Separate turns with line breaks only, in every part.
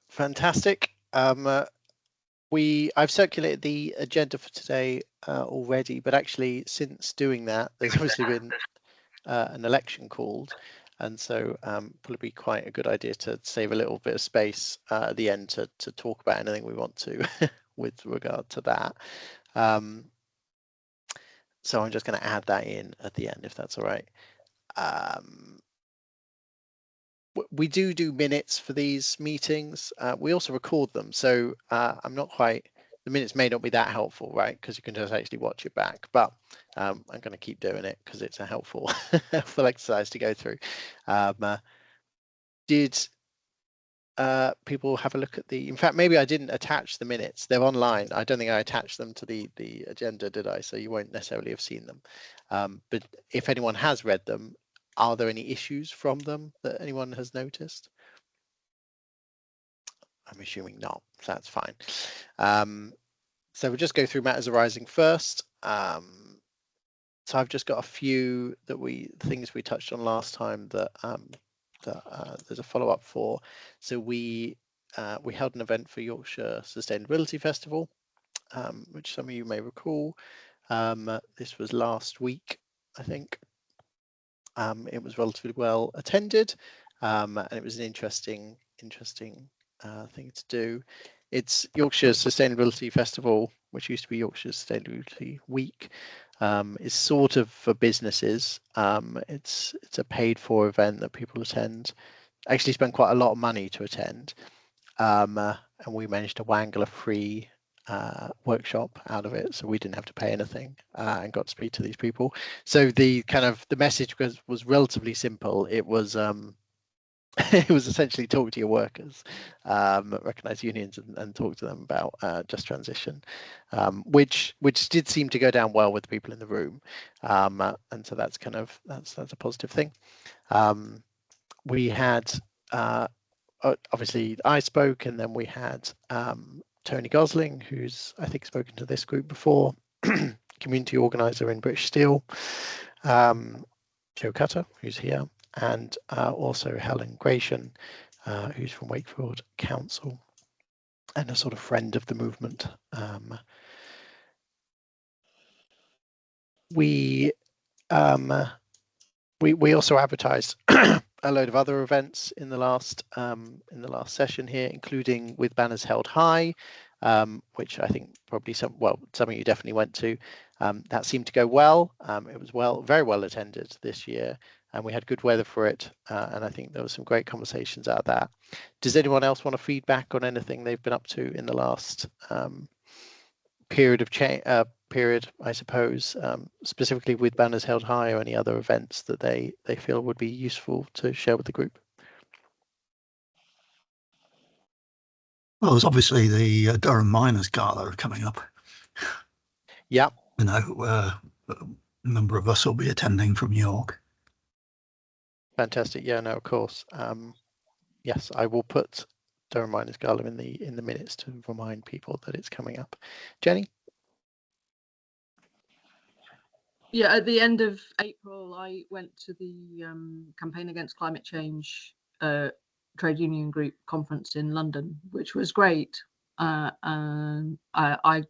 Fantastic. I've circulated the agenda for today already, but actually since doing that, there's obviously been an election called, and so probably quite a good idea to save a little bit of space at the end to talk about anything we want to with regard to that. So I'm just going to add that in at the end, if that's all right. We do minutes for these meetings. We also record them, so I'm not quite. The minutes may not be that helpful, right? Because you can just actually watch it back. But I'm going to keep doing it because it's a helpful, helpful exercise to go through. Did people have a look at the? In fact, maybe I didn't attach the minutes. They're online. I don't think I attached them to the agenda, did I? So you won't necessarily have seen them. But if anyone has read them, are there any issues from them that anyone has noticed? I'm assuming not, so that's fine. So we'll just go through matters arising first. So I've just got a few things we touched on last time that there's a follow-up for. So we held an event for Yorkshire Sustainability Festival, which some of you may recall. This was last week, I think. It was relatively well attended, and it was an interesting thing to do. It's Yorkshire Sustainability Festival, which used to be Yorkshire Sustainability Week. Is sort of for businesses. It's a paid-for event that people attend. Actually, spend quite a lot of money to attend, and we managed to wangle a free workshop out of it, so we didn't have to pay anything and got to speak to these people. So the message was relatively simple. It was it was essentially talk to your workers, recognise unions, and talk to them about just transition, which did seem to go down well with the people in the room, and so that's a positive thing. We had obviously I spoke, and then we had Tony Gosling, who's I think spoken to this group before, community organizer in British Steel, Joe Cutter, who's here, and also Helen Gratian, who's from Wakefield Council and a sort of friend of the movement. We also advertised a load of other events in the last session here, including with banners held high, which I think probably something you definitely went to. That seemed to go well. It was very well attended this year, and we had good weather for it. And I think there were some great conversations out of that. Does anyone else want to feedback on anything they've been up to in the last period of change? Period, I suppose, specifically with banners held high, or any other events that they feel would be useful to share with the group?
Well, there's obviously the Durham Miners Gala coming up.
Yeah.
You know, a number of us will be attending from York.
Fantastic. Yeah, no, of course. Yes, I will put Durham Miners Gala in the minutes to remind people that it's coming up. Jenny?
Yeah, at the end of April, I went to the Campaign Against Climate Change trade union group conference in London, which was great. And I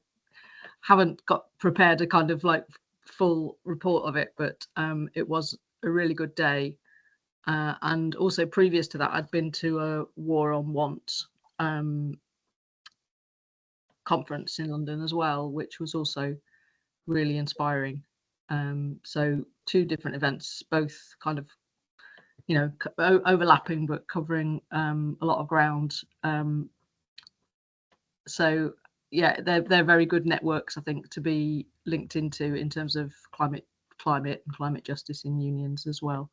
haven't got prepared a kind of like full report of it, but it was a really good day. And also previous to that, I'd been to a War on Want conference in London as well, which was also really inspiring. So two different events, both kind of, you know, overlapping but covering a lot of ground. So yeah, they're very good networks, I think, to be linked into in terms of climate and climate justice in unions as well.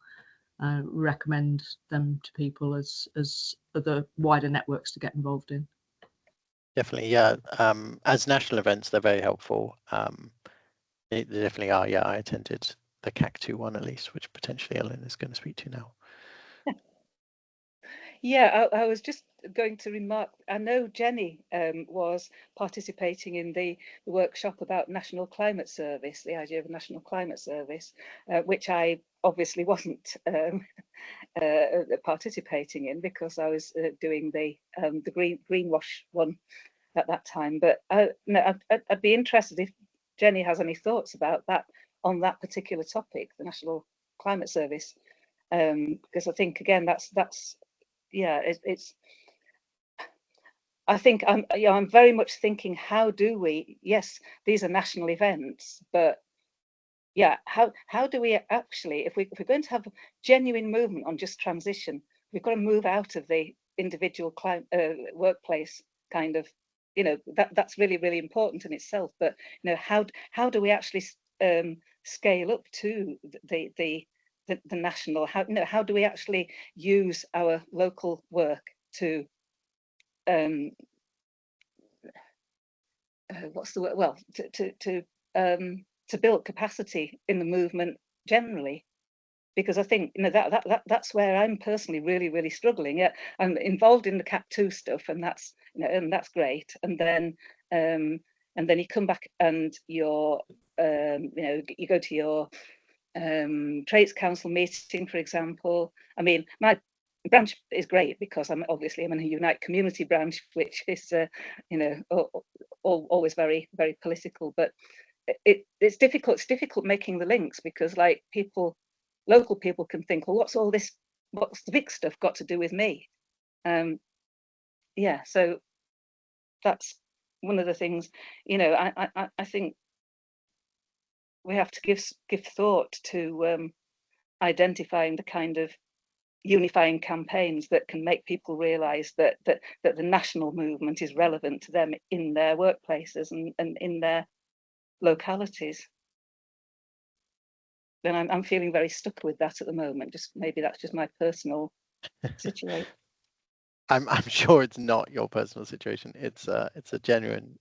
Recommend them to people as other wider networks to get involved in.
Definitely, yeah. As national events, they're very helpful. They definitely are. Yeah, I attended the CAC2 one at least, which potentially Ellen is going to speak to now.
Yeah, I was just going to remark, I know Jenny was participating in the workshop about National Climate Service, the idea of a National Climate Service, which I obviously wasn't participating in because I was doing the greenwash one at that time. But no, I'd be interested if Jenny has any thoughts about that on that particular topic, the National Climate Service, because I think again that's yeah, it's. I think I'm very much thinking, how do we? Yes, these are national events, but yeah, how do we actually, if we're going to have genuine movement on just transition, we've got to move out of the individual workplace kind of, that's really, really important in itself. But how do we actually scale up to the national? How do we actually use our local work to what's the word? Well, to build capacity in the movement generally, because I think that's where I'm personally really, really struggling. Yeah, I'm involved in the CAP2 stuff, and that's and that's great. And then you come back and you're you go to your trades council meeting, for example. I mean, my branch is great because I'm in a Unite Community branch, which is always very, very political. But it's difficult. It's difficult making the links because like local people can think, well, what's the big stuff got to do with me? Yeah, so that's one of the things. I think we have to give thought to identifying the kind of unifying campaigns that can make people realize that the national movement is relevant to them in their workplaces and in their localities. And I'm feeling very stuck with that at the moment. Maybe that's just my personal situation.
I'm sure it's not your personal situation. It's a genuine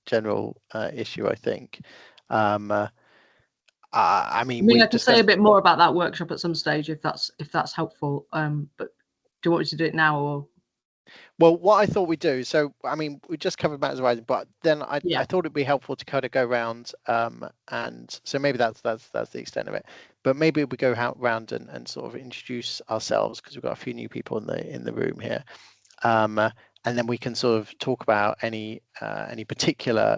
general issue, I think. I mean,
I can say a bit more about that workshop at some stage if that's helpful. But do you want me to do it now or?
Well, what I thought we'd do, so I mean, we just covered Matters Rising, but then I thought it'd be helpful to kind of go around, and so maybe that's the extent of it. But maybe we go around and sort of introduce ourselves because we've got a few new people in the room here, and then we can sort of talk about any particular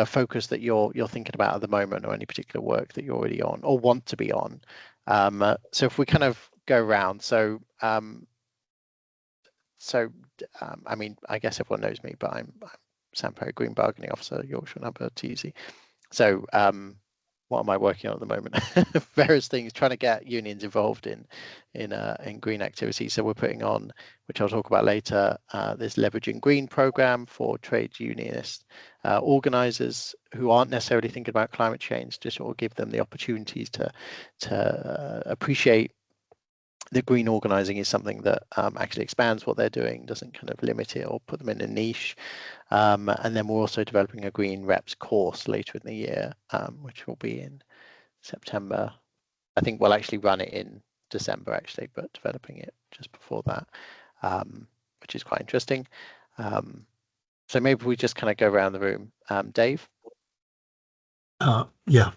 focus that you're thinking about at the moment, or any particular work that you're already on or want to be on. So if we kind of go around, so I mean, I guess everyone knows me, but I'm Sam Perry, Green Bargaining Officer, Yorkshire Number TZ. So what am I working on at the moment? Various things, trying to get unions involved in green activities. So we're putting on, which I'll talk about later, this Leveraging Green program for trade unionists, organisers who aren't necessarily thinking about climate change, to sort of give them the opportunities to appreciate that green organising is something that actually expands what they're doing, doesn't kind of limit it or put them in a niche. And then we're also developing a green reps course later in the year, which will be in September. I think we'll actually run it in December actually, but developing it just before that, which is quite interesting. So maybe we just kind of go around the room. Dave?
Yeah,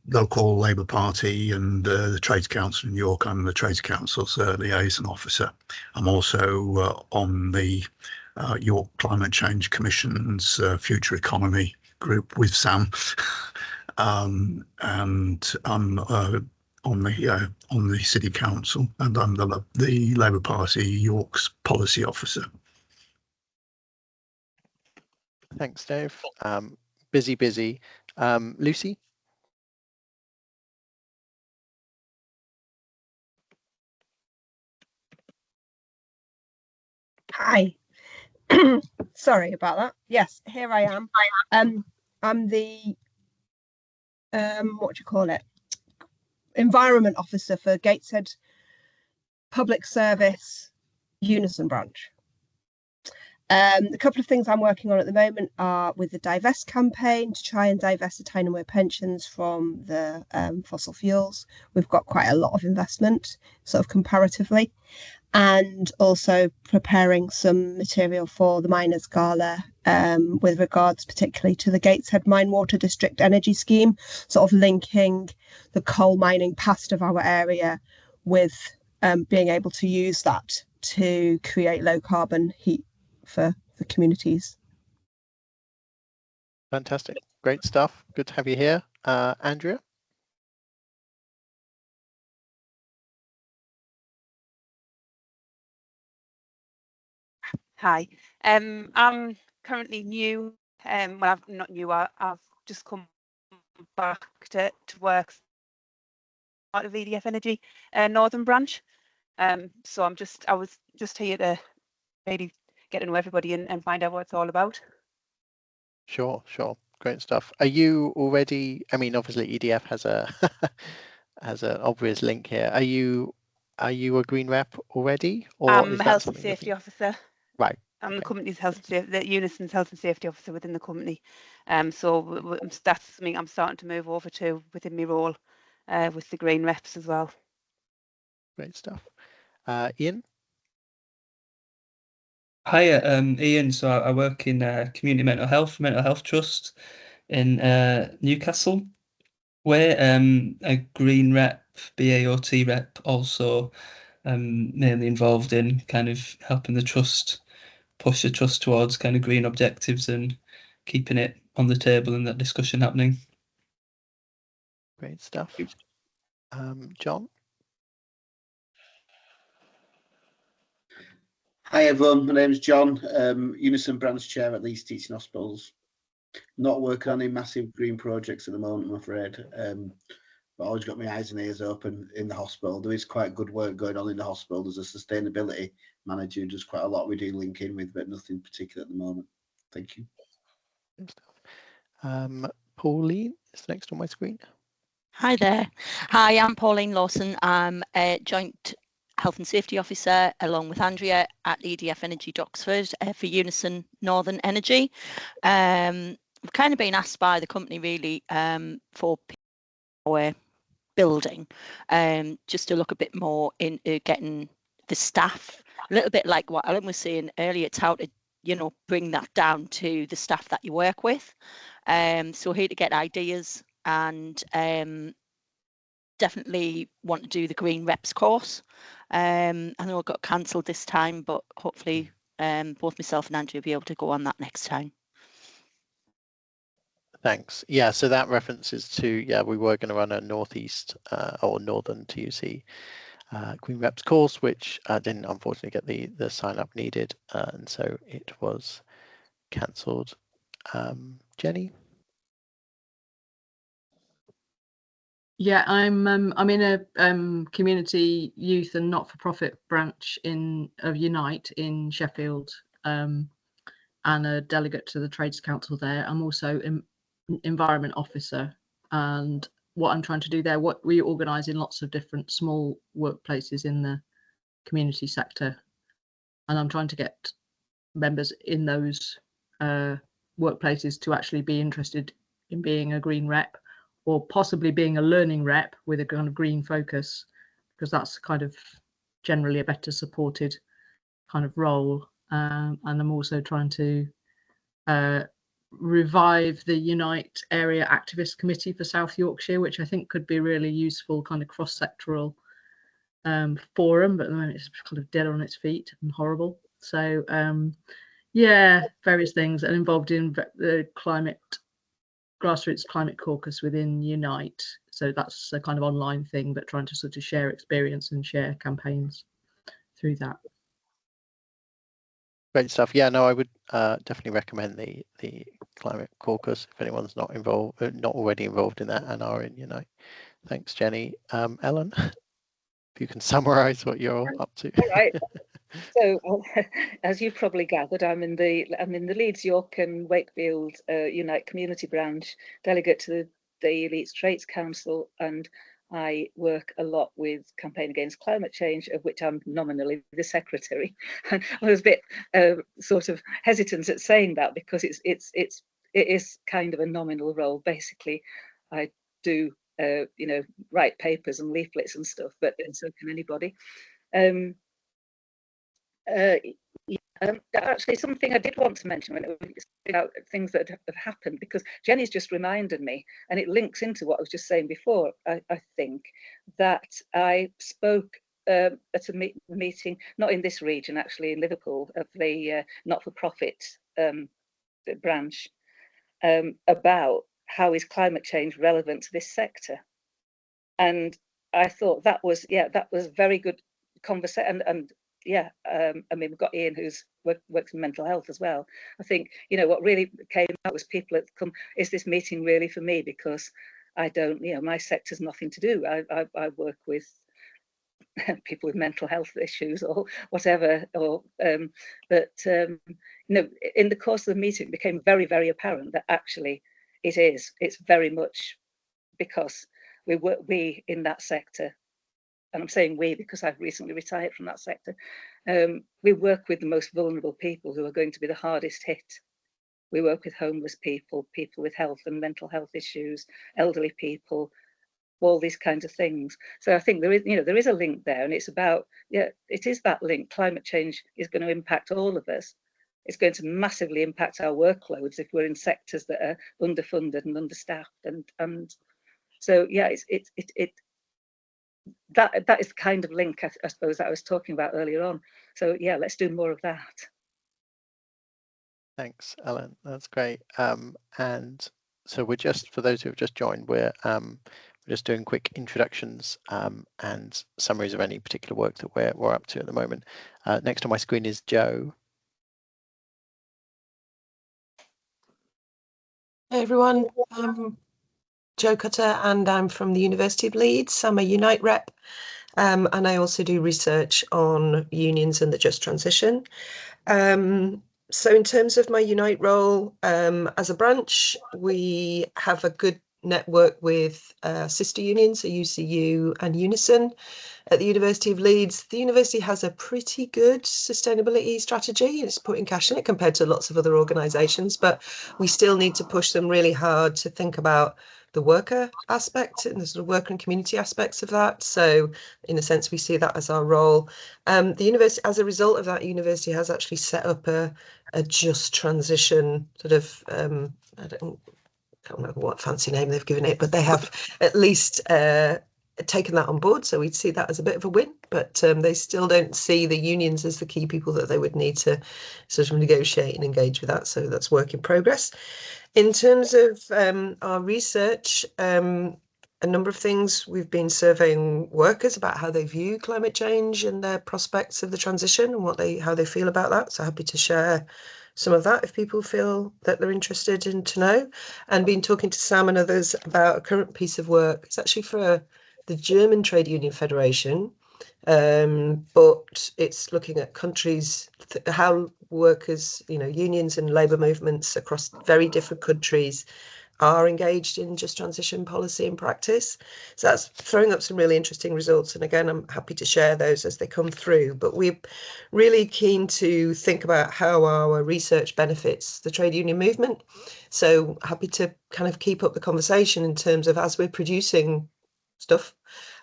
local Labour Party and the Trades Council in York. I'm the Trades Council's liaison officer. I'm also on the York Climate Change Commission's Future Economy group with Sam, and I'm on the City Council, and I'm the Labour Party York's policy officer.
Thanks, Dave. Busy. Lucy?
Hi. Sorry about that. Yes, here I am. I'm the environment officer for Gateshead Public Service Unison branch. A couple of things I'm working on at the moment are with the Divest campaign to try and divest attainable pensions from the fossil fuels. We've got quite a lot of investment, sort of comparatively, and also preparing some material for the Miners' Gala with regards particularly to the Gateshead Mine Water District Energy Scheme, sort of linking the coal mining past of our area with being able to use that to create low carbon heat for the communities.
Fantastic. Great stuff. Good to have you here. Andrea?
Hi, I'm currently new. Well, I'm not new. I've just come back to work part of EDF Energy Northern Branch. So I was just here to maybe get to know everybody and find out what it's all about.
Sure. Great stuff. Are you already? I mean, obviously EDF has a has an obvious link here. Are you a green rep already, or
I'm
is
a
that
health and
something
safety officer.
Right.
I'm the
Okay.
company's the Unison's health and safety officer within the company. So that's something I'm starting to move over to within my role with the green reps as well.
Great stuff. Ian?
Hiya, Ian. So I work in community mental health trust in Newcastle. We're a green rep, BAOT rep, also mainly involved in kind of helping the trust push the trust towards kind of green objectives and keeping it on the table and that discussion happening.
Great stuff. John?
Hi everyone, my name's John, Unison Branch Chair at Leeds Teaching Hospitals. Not working on any massive green projects at the moment, I'm afraid, but always got my eyes and ears open in the hospital. There is quite good work going on in the hospital. There's a sustainability manager who does quite a lot we do link in with, but nothing particular at the moment. Thank you.
Pauline is next on my screen.
Hi there. Hi, I'm Pauline Lawson. I'm a joint health and safety officer along with Andrea at EDF Energy Doxford for Unison Northern Energy. We've kind of been asked by the company really for our building just to look a bit more into getting the staff, a little bit like what Alan was saying earlier. It's how to bring that down to the staff that you work with. So here to get ideas and definitely want to do the green reps course. I know it got cancelled this time, but hopefully both myself and Andrew will be able to go on that next time.
Thanks. Yeah, so that references to, we were going to run a Northeast or Northern TUC Green Reps course, which didn't unfortunately get the sign up needed, and so it was cancelled. Jenny?
Yeah, I'm in a community youth and not-for-profit branch of Unite in Sheffield, and a delegate to the Trades Council there. I'm also environment officer, and what I'm trying to do there, what we organise in lots of different small workplaces in the community sector, and I'm trying to get members in those workplaces to actually be interested in being a green rep, or possibly being a learning rep with a kind of green focus, because that's kind of generally a better supported kind of role. And I'm also trying to revive the Unite Area Activist Committee for South Yorkshire, which I think could be a really useful kind of cross-sectoral forum, but at the moment it's kind of dead on its feet and horrible. So yeah, various things, and involved in the grassroots climate caucus within Unite. So that's a kind of online thing, but trying to sort of share experience and share campaigns through that.
Great stuff. Yeah, no, I would definitely recommend the climate caucus if anyone's not already involved in that and are in Unite. Thanks, Jenny. Ellen, if you can summarise what you're up to.
All right. So, as you've probably gathered, I'm in the Leeds, York and Wakefield Unite Community Branch, delegate to the Leeds Trades Council, and I work a lot with Campaign Against Climate Change, of which I'm nominally the secretary. And I was a bit sort of hesitant at saying that, because it is kind of a nominal role. Basically, I do you know, write papers and leaflets and stuff, but and so can anybody. Actually, something I did want to mention when it was about things that have happened, because Jenny's just reminded me, and it links into what I was just saying before, I think, that I spoke at a meeting, not in this region, actually in Liverpool, of the not-for-profit branch, about how is climate change relevant to this sector. And I thought that was, yeah, that was very good conversation. And yeah, I mean, we've got Ian, who's works in mental health as well. I think, you know, what really came out was people had come, is this meeting really for me? Because I don't, you know, my sector's nothing to do. I work with people with mental health issues or whatever, or but you know, in the course of the meeting, it became very, very apparent that actually it's very much because we in that sector, and I'm saying we because I've recently retired from that sector, we work with the most vulnerable people who are going to be the hardest hit. We work with homeless people, people with health and mental health issues, elderly people, all these kinds of things. So I think there is, you know, there is a link there, and it's about, yeah, it is that link. Climate change is going to impact all of us. It's going to massively impact our workloads if we're in sectors that are underfunded and understaffed, and so yeah, that is the kind of link I suppose that I was talking about earlier on. So yeah, let's do more of that.
Thanks, Ellen. That's great. And so we're just, for those who have just joined, we're just doing quick introductions and summaries of any particular work that we're up to at the moment. Next on my screen is Joe.
Hey everyone, I'm Jo Cutter and I'm from the University of Leeds. I'm a Unite rep, and I also do research on unions and the just transition. So in terms of my Unite role, as a branch, we have a good network with sister unions, so UCU and Unison at the University of Leeds. The university has a pretty good sustainability strategy. It's putting cash in it compared to lots of other organisations, but we still need to push them really hard to think about the worker aspect and the sort of worker and community aspects of that. So in a sense, we see that as our role. The university, as a result of that, university has actually set up a just transition sort of, I can't remember what fancy name they've given it, but they have at least taken that on board. So we'd see that as a bit of a win, but they still don't see the unions as the key people that they would need to sort of negotiate and engage with that. So that's work in progress. In terms of our research, a number of things. We've been surveying workers about how they view climate change and their prospects of the transition and how they feel about that. So happy to share some of that if people feel that they're interested in to know. And been talking to Sam and others about a current piece of work. It's actually for the German Trade Union Federation, but it's looking at countries, how workers, you know, unions and labour movements across very different countries are engaged in just transition policy and practice. So that's throwing up some really interesting results. And again, I'm happy to share those as they come through. But we're really keen to think about how our research benefits the trade union movement. So happy to kind of keep up the conversation in terms of as we're producing stuff.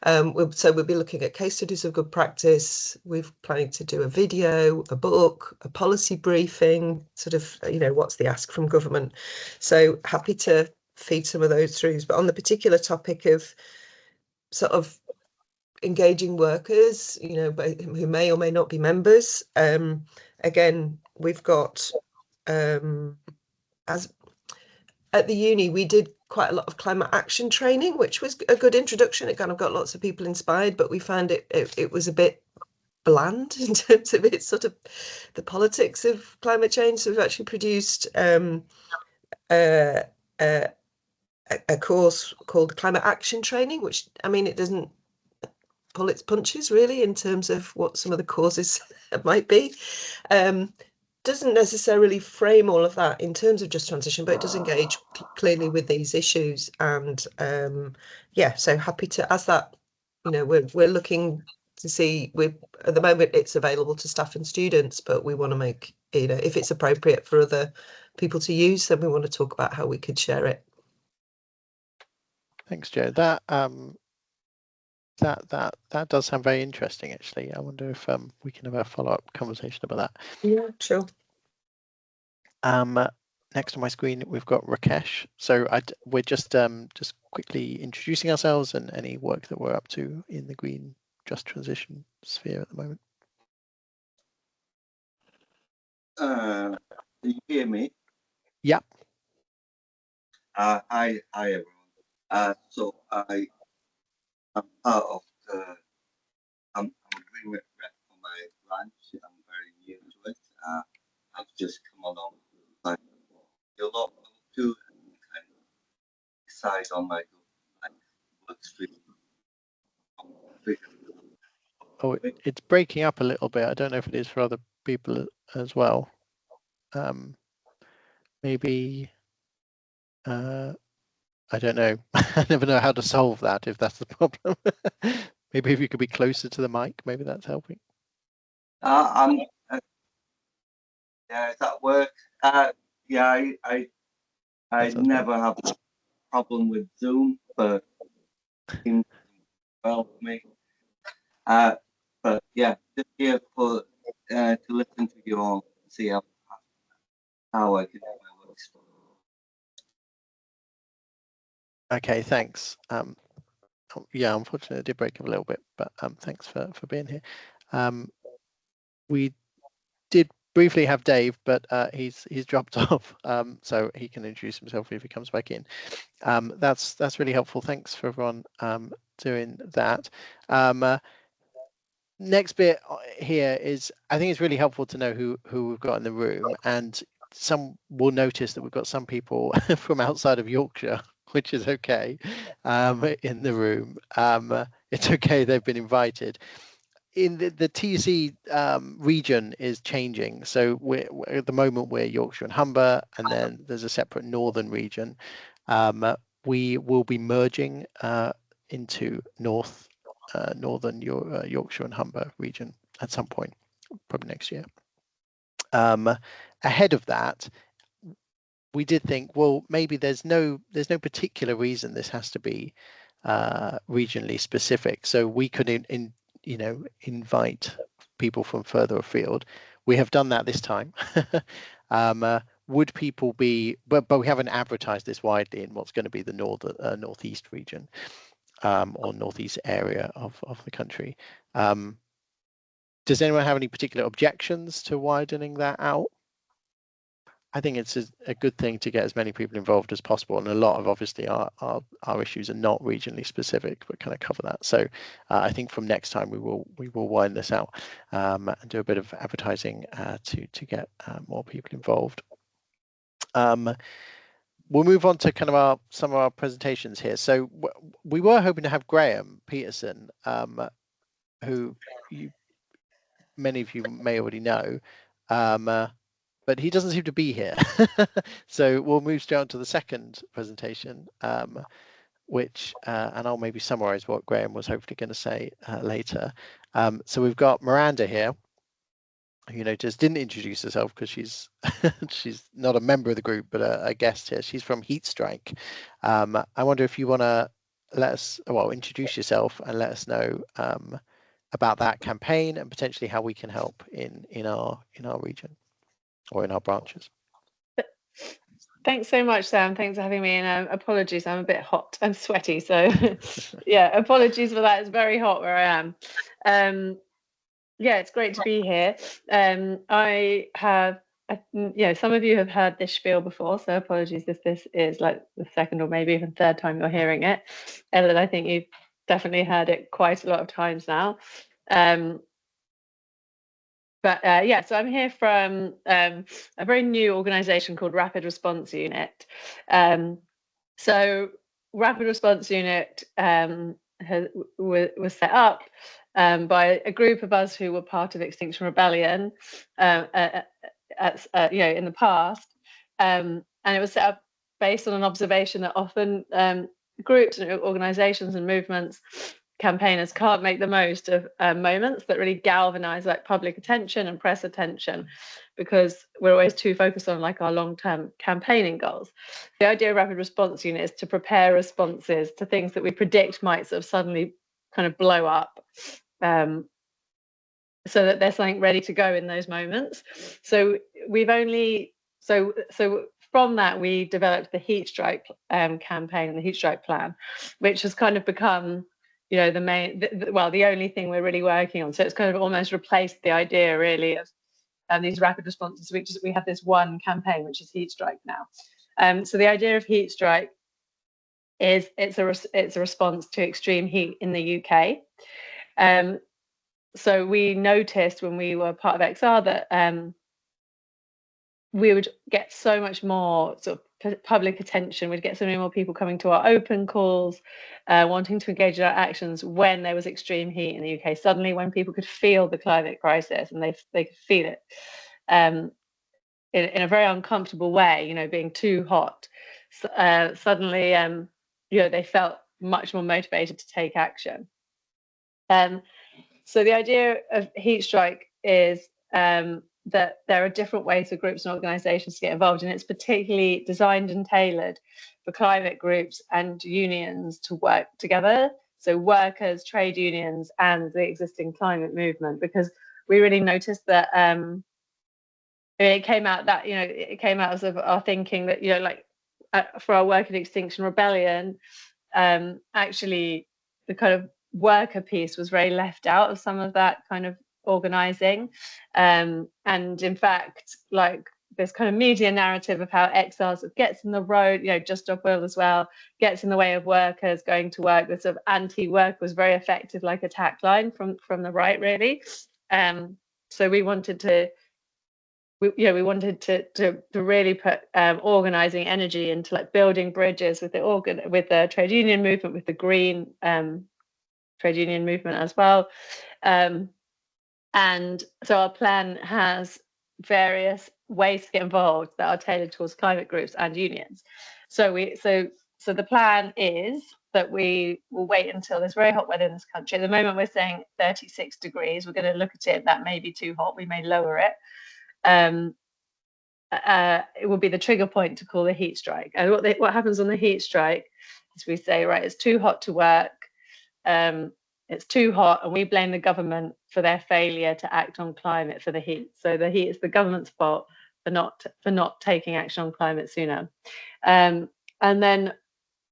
So we'll be looking at case studies of good practice. We're planning to do a video, a book, a policy briefing, sort of, you know, what's the ask from government. So happy to feed some of those through. But on the particular topic of sort of engaging workers, you know, who may or may not be members, again, we've got, as at the uni, we did quite a lot of climate action training, which was a good introduction. It kind of got lots of people inspired, but we found it was a bit bland in terms of its sort of the politics of climate change. So we've actually produced a course called Climate Action Training, which, I mean, it doesn't pull its punches really in terms of what some of the causes might be. doesn't necessarily frame all of that in terms of just transition, but it does engage clearly with these issues. And yeah, so happy to, as that, you know, we're looking to see, at the moment it's available to staff and students, but we want to make, you know, if it's appropriate for other people to use, then we want to talk about how we could share it.
Thanks, Joe. That does sound very interesting, actually. I wonder if we can have a follow-up conversation about that.
Yeah, sure.
Next on my screen, we've got Rakesh. So we're just quickly introducing ourselves and any work that we're up to in the green just transition sphere at the moment.
Do you hear me?
Yeah.
Hi everyone. So I'm part of I'm a green rep for my branch. I'm very new to it. I've just come along. Like you're not to kind of decide on my work stream.
Oh, it's breaking up a little bit. I don't know if it is for other people as well. Maybe I don't know. I never know how to solve that if that's the problem. Maybe if you could be closer to the mic, maybe that's helping.
Yeah, is that work? Yeah, I never have a problem with Zoom, but well for me. But yeah, just here for to listen to you all, see how I can do my work.
Okay, thanks. Yeah, unfortunately, it did break up a little bit, but thanks for being here. We did briefly have Dave, but he's dropped off, so he can introduce himself if he comes back in. That's really helpful. Thanks for everyone doing that. Next bit here is, I think it's really helpful to know who we've got in the room, and some will notice that we've got some people from outside of Yorkshire, which is okay, in the room. It's okay, they've been invited. In the TUC region is changing. So we're at the moment we're Yorkshire and Humber, and then there's a separate northern region. We will be merging into northern Yorkshire and Humber region at some point, probably next year. Ahead of that, we did think, well, maybe there's no particular reason this has to be regionally specific. So we could invite people from further afield. We have done that this time. Would people be, but we haven't advertised this widely in what's going to be the northeast region, or northeast area of the country. Does anyone have any particular objections to widening that out? I think it's a good thing to get as many people involved as possible, and a lot of obviously our issues are not regionally specific, but kind of cover that. So I think from next time we will widen this out and do a bit of advertising to get more people involved. We'll move on to kind of some of our presentations here. So we were hoping to have Graham Peterson, who many of you may already know. But he doesn't seem to be here. So we'll move straight on to the second presentation, which, and I'll maybe summarize what Graham was hopefully going to say later. So we've got Miranda here, who just didn't introduce herself because she's she's not a member of the group, but a guest here. She's from Heat Strike. I wonder if you want to introduce yourself and let us know about that campaign and potentially how we can help in our region or in our branches.
Thanks so much, Sam. Thanks for having me. And apologies, I'm a bit hot and sweaty. So yeah, apologies for that. It's very hot where I am. Yeah, it's great to be here. I have, some of you have heard this spiel before, so apologies if this is like the second or maybe even third time you're hearing it. Ellen, I think you've definitely heard it quite a lot of times now. But yeah, so I'm here from a very new organisation called Rapid Response Unit. So Rapid Response Unit was set up by a group of us who were part of Extinction Rebellion in the past, and it was set up based on an observation that often groups and organisations and movements, campaigners can't make the most of moments that really galvanise like public attention and press attention, because we're always too focused on like our long-term campaigning goals. The idea of rapid response unit is to prepare responses to things that we predict might sort of suddenly kind of blow up, so that there's something ready to go in those moments. So we've only so from that we developed the heat strike campaign and the heat strike plan, which has kind of become, you know, the main the only thing we're really working on. So it's kind of almost replaced the idea really of these rapid responses, which is we have this one campaign which is heat strike now. So the idea of heat strike is it's a response to extreme heat in the UK. So we noticed when we were part of XR that we would get so much more sort of public attention. We'd get so many more people coming to our open calls, wanting to engage in our actions when there was extreme heat in the UK. Suddenly, when people could feel the climate crisis and they could feel it in a very uncomfortable way, you know, being too hot. Suddenly, you know, they felt much more motivated to take action. So the idea of heat strike is that there are different ways for groups and organisations to get involved, and it's particularly designed and tailored for climate groups and unions to work together. So workers, trade unions, and the existing climate movement, because we really noticed that it came out that, you know, it came out of our thinking that, you know, like for our work in Extinction Rebellion, actually the kind of worker piece was very left out of some of that kind of organising, and in fact, like this kind of media narrative of how XR sort of gets in the road, you know, Just Stop Oil as well, gets in the way of workers going to work. The sort of anti-work was very effective, like attack line from the right, really. So we wanted to. We wanted to really put organising energy into like building bridges with the trade union movement, with the green trade union movement as well, and so our plan has various ways to get involved that are tailored towards climate groups and unions. So the plan is that we will wait until there's very hot weather in this country. At the moment we're saying 36 degrees. We're going to look at it. That may be too hot. We may lower it. It will be the trigger point to call the heat strike. And what happens on the heat strike is we say, right, it's too hot to work, it's too hot, and we blame the government for their failure to act on climate for the heat. So the heat is the government's fault for not taking action on climate sooner. And then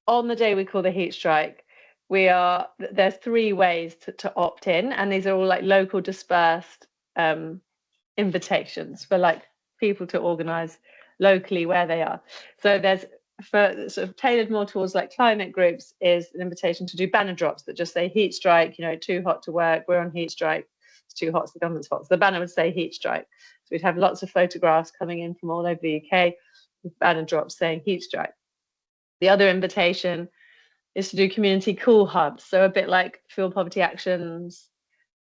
on the day we call the heat strike, there's 3 ways to opt in, and these are all like local dispersed invitations for like people to organise locally where they are. So there's, for sort of tailored more towards like climate groups, is an invitation to do banner drops that just say heat strike, you know, too hot to work, we're on heat strike, it's too hot, it's the government's fault. So the banner would say heat strike. So we'd have lots of photographs coming in from all over the UK with banner drops saying heat strike. The other invitation is to do community cool hubs, so a bit like Fuel Poverty Action's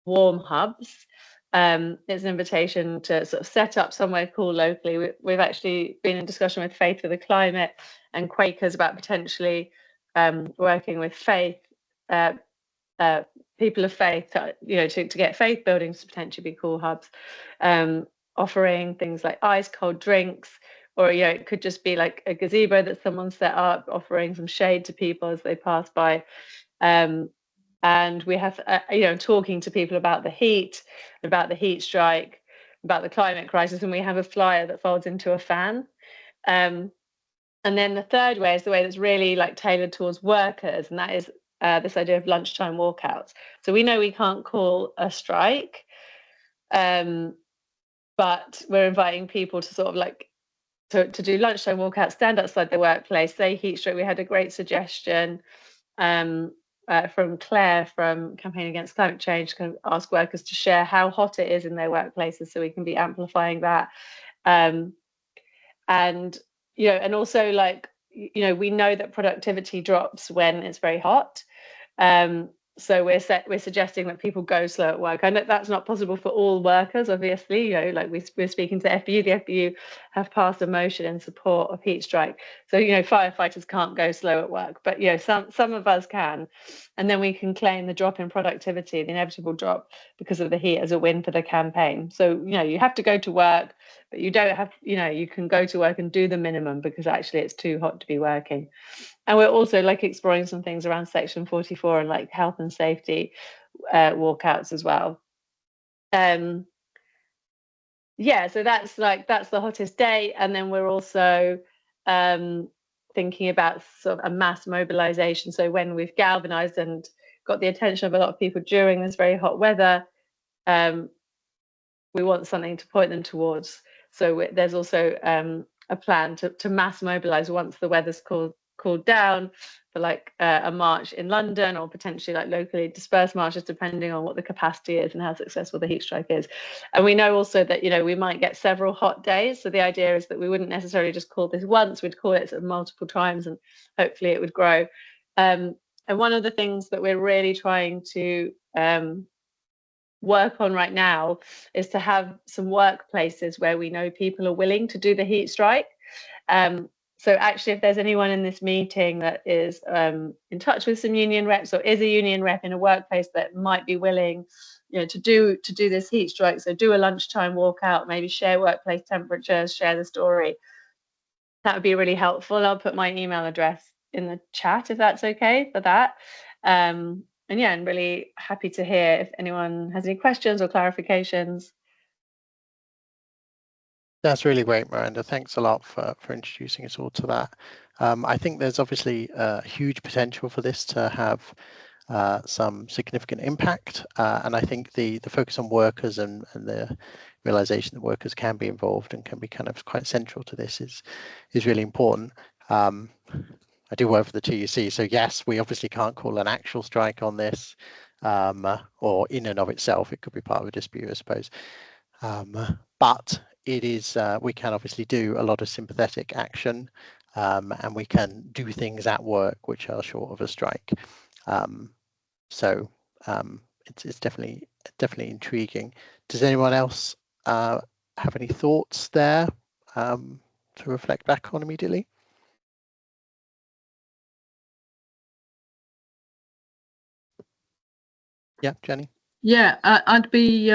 warm hubs. It's an invitation to sort of set up somewhere cool locally. We've actually been in discussion with Faith for the Climate and Quakers about potentially working with faith, people of faith, to get faith buildings to potentially be cool hubs, offering things like ice cold drinks, or it could just be like a gazebo that someone set up, offering some shade to people as they pass by. And we have, talking to people about the heat strike, about the climate crisis, and we have a flyer that folds into a fan. And then the third way is the way that's really like tailored towards workers, and that is this idea of lunchtime walkouts. So we know we can't call a strike, but we're inviting people to sort of like to do lunchtime walkouts, stand outside the workplace, say heat strike. We had a great suggestion from Claire from Campaign Against Climate Change, kind of ask workers to share how hot it is in their workplaces, so we can be amplifying that. And also we know that productivity drops when it's very hot. So we're suggesting that people go slow at work. I know that's not possible for all workers, obviously. You know, like we're speaking to the FBU. The FBU have passed a motion in support of heat strike. So, you know, firefighters can't go slow at work, but, you know, some of us can. And then we can claim the drop in productivity, the inevitable drop because of the heat, as a win for the campaign. So, you know, you have to go to work, but you don't have, you know, you can go to work and do the minimum because actually it's too hot to be working. And we're also like exploring some things around Section 44 and like health and safety walkouts as well. Yeah, so that's the hottest day. And then we're also thinking about sort of a mass mobilization. So when we've galvanized and got the attention of a lot of people during this very hot weather, we want something to point them towards. So there's also a plan to mass mobilize once the weather's cooled down, for like a march in London, or potentially like locally dispersed marches, depending on what the capacity is and how successful the heat strike is. And we know also that, you know, we might get several hot days. So the idea is that we wouldn't necessarily just call this once, we'd call it sort of multiple times, and hopefully it would grow. And one of the things that we're really trying to work on right now is to have some workplaces where we know people are willing to do the heat strike. So actually, if there's anyone in this meeting that is in touch with some union reps, or is a union rep in a workplace that might be willing, you know, to do this heat strike, so do a lunchtime walkout, maybe share workplace temperatures, share the story, that would be really helpful. I'll put my email address in the chat if that's okay for that. And yeah, I'm really happy to hear if anyone has any questions or clarifications.
That's really great, Miranda. Thanks a lot for introducing us all to that. I think there's obviously a huge potential for this to have some significant impact, and I think the focus on workers and the realization that workers can be involved and can be kind of quite central to this is really important. I do work for the TUC, so yes, we obviously can't call an actual strike on this, or in and of itself, it could be part of a dispute, I suppose. But it is, we can obviously do a lot of sympathetic action, and we can do things at work which are short of a strike. So it's definitely intriguing. Does anyone else have any thoughts there to reflect back on immediately? Yeah, Jenny.
Yeah, I'd be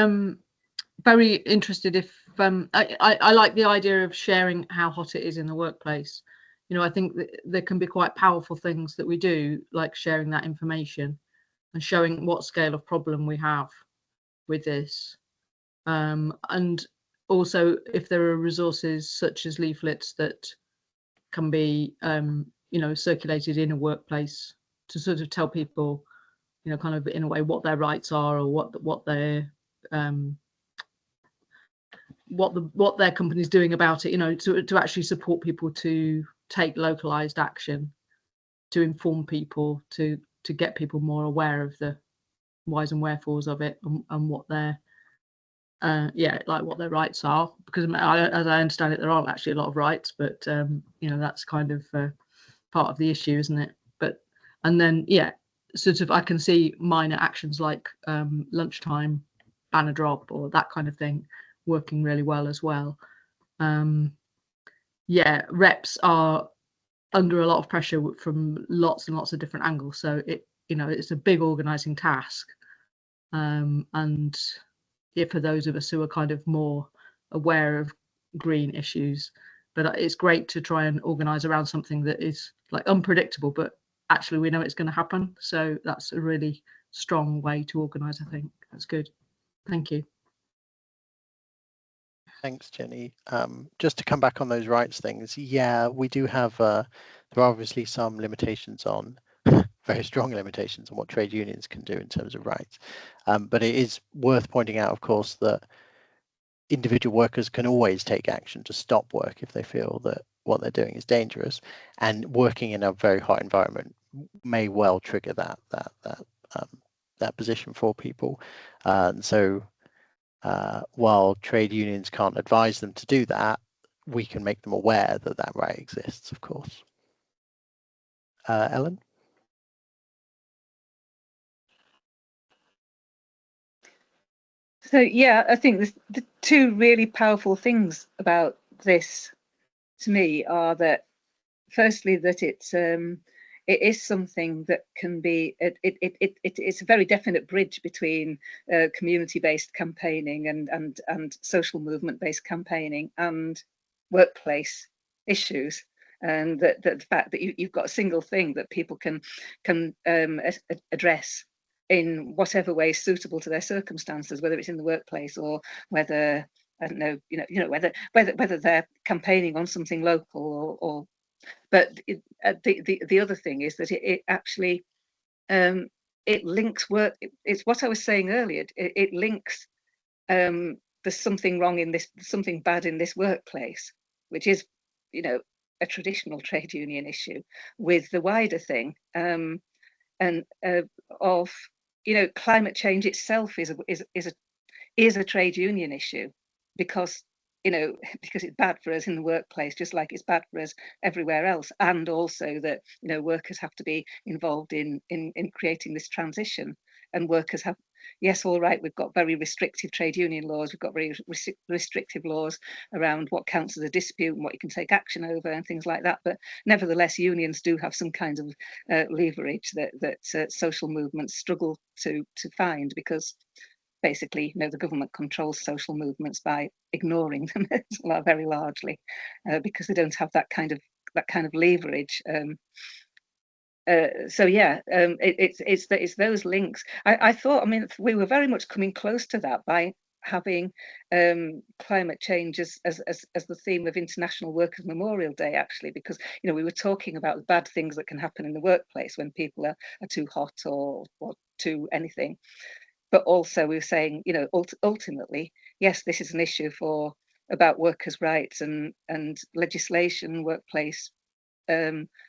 very interested if I like the idea of sharing how hot it is in the workplace. You know, I think that there can be quite powerful things that we do, like sharing that information and showing what scale of problem we have with this. And also, if there are resources such as leaflets that can be, you know, circulated in a workplace to sort of tell people, you know, kind of in a way what their rights are, or what their what their company's doing about it, you know, to actually support people to take localized action, to inform people, to get people more aware of the whys and wherefores of it, and what their yeah, like what their rights are, because as I understand it, there aren't actually a lot of rights, but you know, that's kind of part of the issue, isn't it? But and then yeah, sort of I can see minor actions like lunchtime banner drop or that kind of thing working really well as well. Yeah, reps are under a lot of pressure from lots and lots of different angles, so it, you know, it's a big organizing task, and yeah, for those of us who are kind of more aware of green issues, but it's great to try and organize around something that is like unpredictable, but actually we know it's going to happen. So that's a really strong way to organize. I think that's good. Thank you.
Thanks, Jenny. Just to come back on those rights things, yeah, we do have, there are obviously some limitations on, very strong limitations on what trade unions can do in terms of rights. But it is worth pointing out, of course, that individual workers can always take action to stop work if they feel that what they're doing is dangerous, and working in a very hot environment may well trigger that position for people. And so while trade unions can't advise them to do that, we can make them aware that that right exists, of course. Ellen?
So yeah, I think the two really powerful things about this to me are that, firstly, that it is something that can be it's a very definite bridge between community-based campaigning and social movement-based campaigning and workplace issues, and that the fact that you've got a single thing that people can address in whatever way is suitable to their circumstances, whether it's in the workplace or whether, I don't know, whether they're campaigning on something local or but the other thing is that it actually it links work. It's what I was saying earlier. It links there's something wrong in this, something bad in this workplace, which is, a traditional trade union issue, with the wider thing, and of climate change itself is a trade union issue, because because it's bad for us in the workplace, just like it's bad for us everywhere else, and also that workers have to be involved in creating this transition, and workers have, yes, all right, we've got very restrictive trade union laws, we've got very restrictive laws around what counts as a dispute and what you can take action over and things like that, but nevertheless unions do have some kinds of leverage that social movements struggle to find, because basically, the government controls social movements by ignoring them very largely, because they don't have that kind of leverage. So yeah, it's those links. I thought, we were very much coming close to that by having climate change as the theme of International Workers' Memorial Day, actually, because we were talking about the bad things that can happen in the workplace when people are too hot or too anything. But also we were saying, ultimately, yes, this is an issue about workers' rights and legislation, workplace,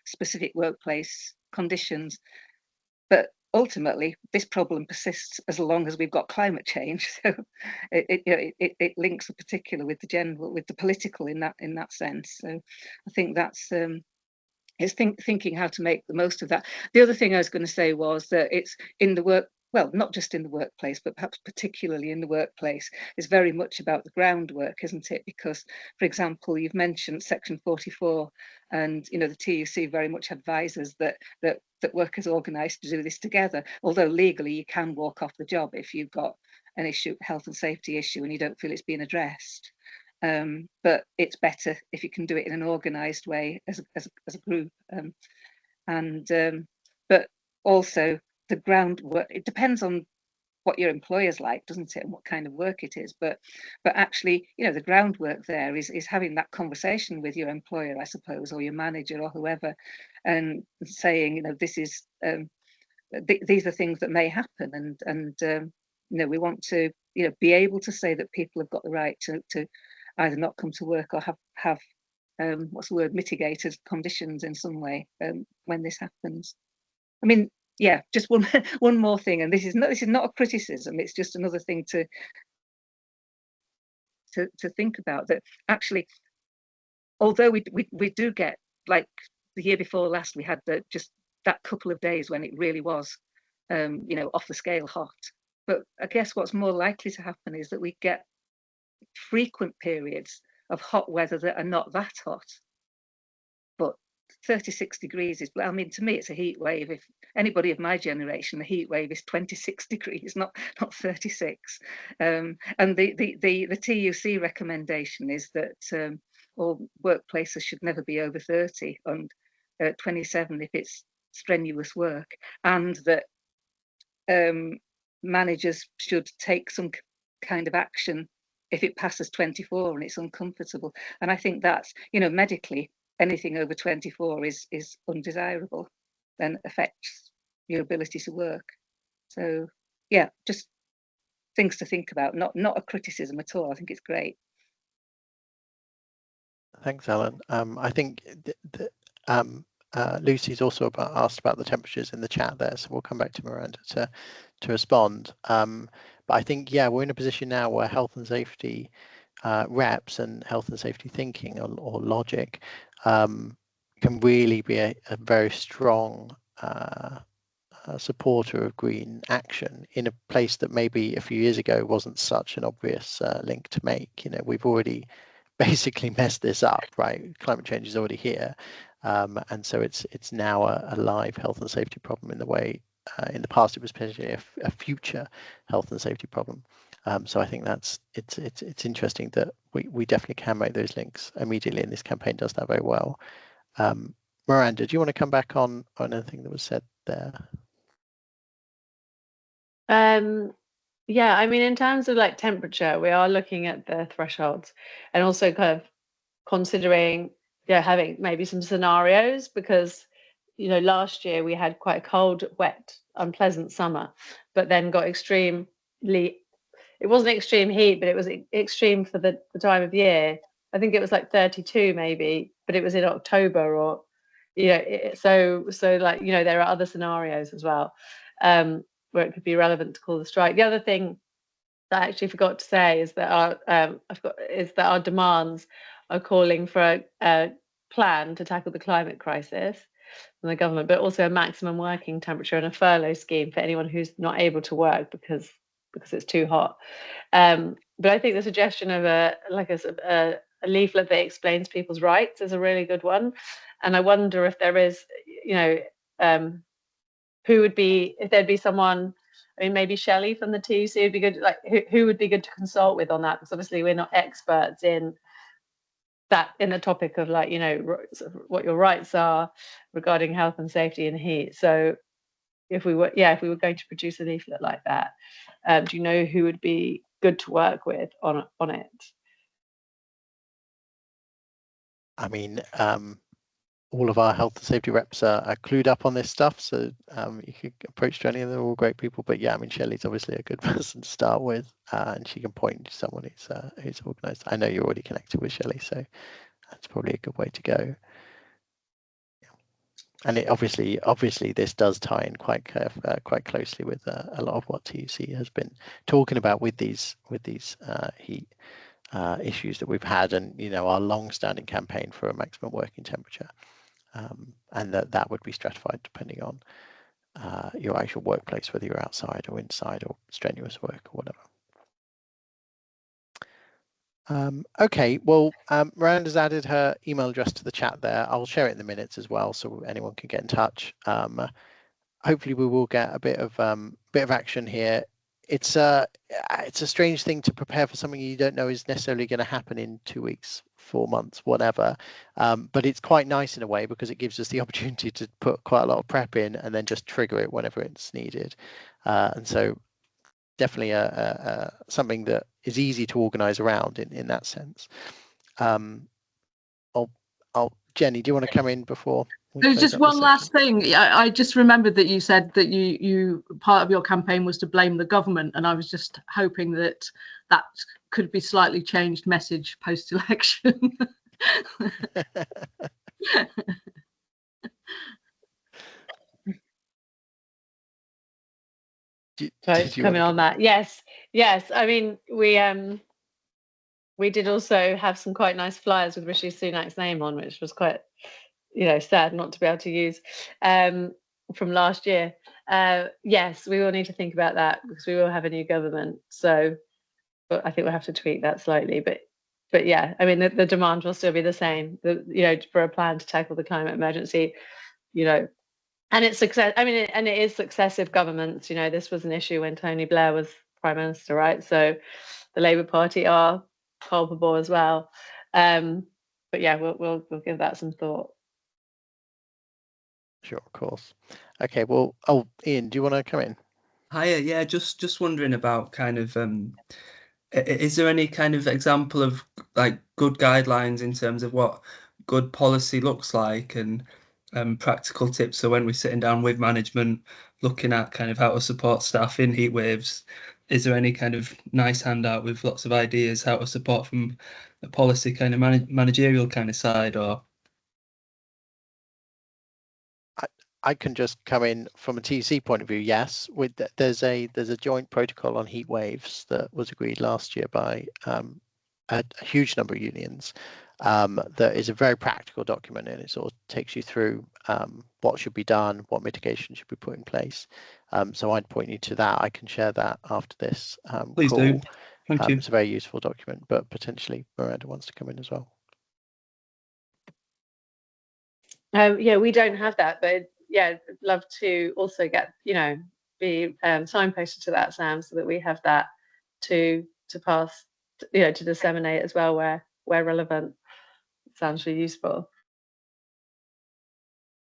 specific workplace conditions. But ultimately, this problem persists as long as we've got climate change. So it links the particular with the general, with the political in that sense. So I think that's is thinking how to make the most of that. The other thing I was going to say was that it's in the work, well, not just in the workplace, but perhaps particularly in the workplace, is very much about the groundwork, isn't it? Because, for example, you've mentioned Section 44, and the TUC very much advises that workers organise to do this together. Although legally you can walk off the job if you've got an issue, health and safety issue, and you don't feel it's being addressed. But it's better if you can do it in an organised way as a group, but also the groundwork. It depends on what your employer's like, doesn't it, and what kind of work it is. But actually, the groundwork there is having that conversation with your employer, I suppose, or your manager or whoever, and saying, this is these are things that may happen, and we want to be able to say that people have got the right to either not come to work or have what's the word, mitigated conditions in some way when this happens. Yeah, just one more thing, and this is not a criticism, it's just another thing to think about, that actually, although we do get, like the year before last, we had just that couple of days when it really was off the scale hot, but I guess what's more likely to happen is that we get frequent periods of hot weather that are not that hot. But 36 degrees is, to me, it's a heat wave. If anybody of my generation, the heat wave is 26 degrees, not 36. And the TUC recommendation is that all workplaces should never be over 30, and 27 if it's strenuous work, and that managers should take some kind of action if it passes 24 and it's uncomfortable. And I think that's, medically, anything over 24 is undesirable, then affects your ability to work. So yeah, just things to think about, not a criticism at all. I think it's great.
Thanks, Ellen. I think Lucy's also asked about the temperatures in the chat there, so we'll come back to Miranda to respond. But I think, yeah, we're in a position now where health and safety reps and health and safety thinking or logic can really be a very strong supporter of green action in a place that maybe a few years ago wasn't such an obvious link to make. You know, we've already basically messed this up, right? Climate change is already here, and so it's now a live health and safety problem in the way in the past it was potentially a future health and safety problem. So I think it's interesting that we definitely can make those links immediately, and this campaign does that very well. Miranda, do you want to come back on anything that was said there?
Yeah, I mean, in terms of like temperature, we are looking at the thresholds and also kind of considering, having maybe some scenarios, because, last year we had quite a cold, wet, unpleasant summer, but then got extremely, it wasn't extreme heat, but it was extreme for the time of year. I think it was like 32 maybe, but it was in October, or, so like, there are other scenarios as well, where it could be relevant to call the strike. The other thing that I actually forgot to say is that our demands are calling for a plan to tackle the climate crisis from the government, but also a maximum working temperature and a furlough scheme for anyone who's not able to work because it's too hot. But I think the suggestion of a leaflet that explains people's rights is a really good one, and I wonder if there is, who would be, if there'd be someone, I mean, maybe Shelley from the TUC would be good. Like, who would be good to consult with on that? Because obviously we're not experts in that, in the topic of, like, what your rights are regarding health and safety and heat. So if we were going to produce a leaflet like that, do you know who would be good to work with on it?
I mean, all of our health and safety reps are clued up on this stuff, so you could approach any of them. They're all great people, but yeah, I mean, Shelley's obviously a good person to start with, and she can point to someone who's organised. I know you're already connected with Shelley, so that's probably a good way to go. Yeah. And it obviously this does tie in quite closely with a lot of what TUC has been talking about with these heat issues that we've had, and our long-standing campaign for a maximum working temperature. And that would be stratified depending on your actual workplace, whether you're outside or inside or strenuous work or whatever. Okay, well, Miranda's added her email address to the chat there. I'll share it in the minutes as well, so anyone can get in touch. Hopefully, we will get a bit of action here. It's a strange thing to prepare for something you don't know is necessarily going to happen in 2 weeks, 4 months, whatever. But it's quite nice in a way, because it gives us the opportunity to put quite a lot of prep in and then just trigger it whenever it's needed. And so definitely something that is easy to organise around in that sense. Jenny, do you want to come in before?
There's just one last thing. I just remembered that you said that you part of your campaign was to blame the government, and I was just hoping that could be slightly changed message post-election.
Coming on that, yes. I mean, we did also have some quite nice flyers with Rishi Sunak's name on, which was quite, sad not to be able to use, from last year. Yes, we will need to think about that, because we will have a new government. So, but I think we'll have to tweak that slightly. But yeah, I mean, the demand will still be the same. For a plan to tackle the climate emergency, and it's success. I mean, and it is successive governments. This was an issue when Tony Blair was Prime Minister, right? So the Labour Party are culpable as well. But yeah, we'll give that some thought.
Sure, of course. Okay, well, Ian, do you want to come in?
Hiya, yeah, just wondering about kind of, is there any kind of example of like good guidelines in terms of what good policy looks like, and practical tips? So when we're sitting down with management, looking at kind of how to support staff in heat waves, is there any kind of nice handout with lots of ideas how to support from a policy kind of managerial kind of side? Or
I can just come in from a TUC point of view. Yes, there's a joint protocol on heat waves that was agreed last year by a huge number of unions. That is a very practical document, and it sort of takes you through what should be done, what mitigation should be put in place. So I'd point you to that. I can share that after this
Please
call.
do. Thank you.
It's a very useful document, but potentially Miranda wants to come in as well.
Yeah, we don't have that, but yeah, I'd love to also get, be signposted to that, Sam, so that we have that to pass, to disseminate as well where relevant. It sounds really useful.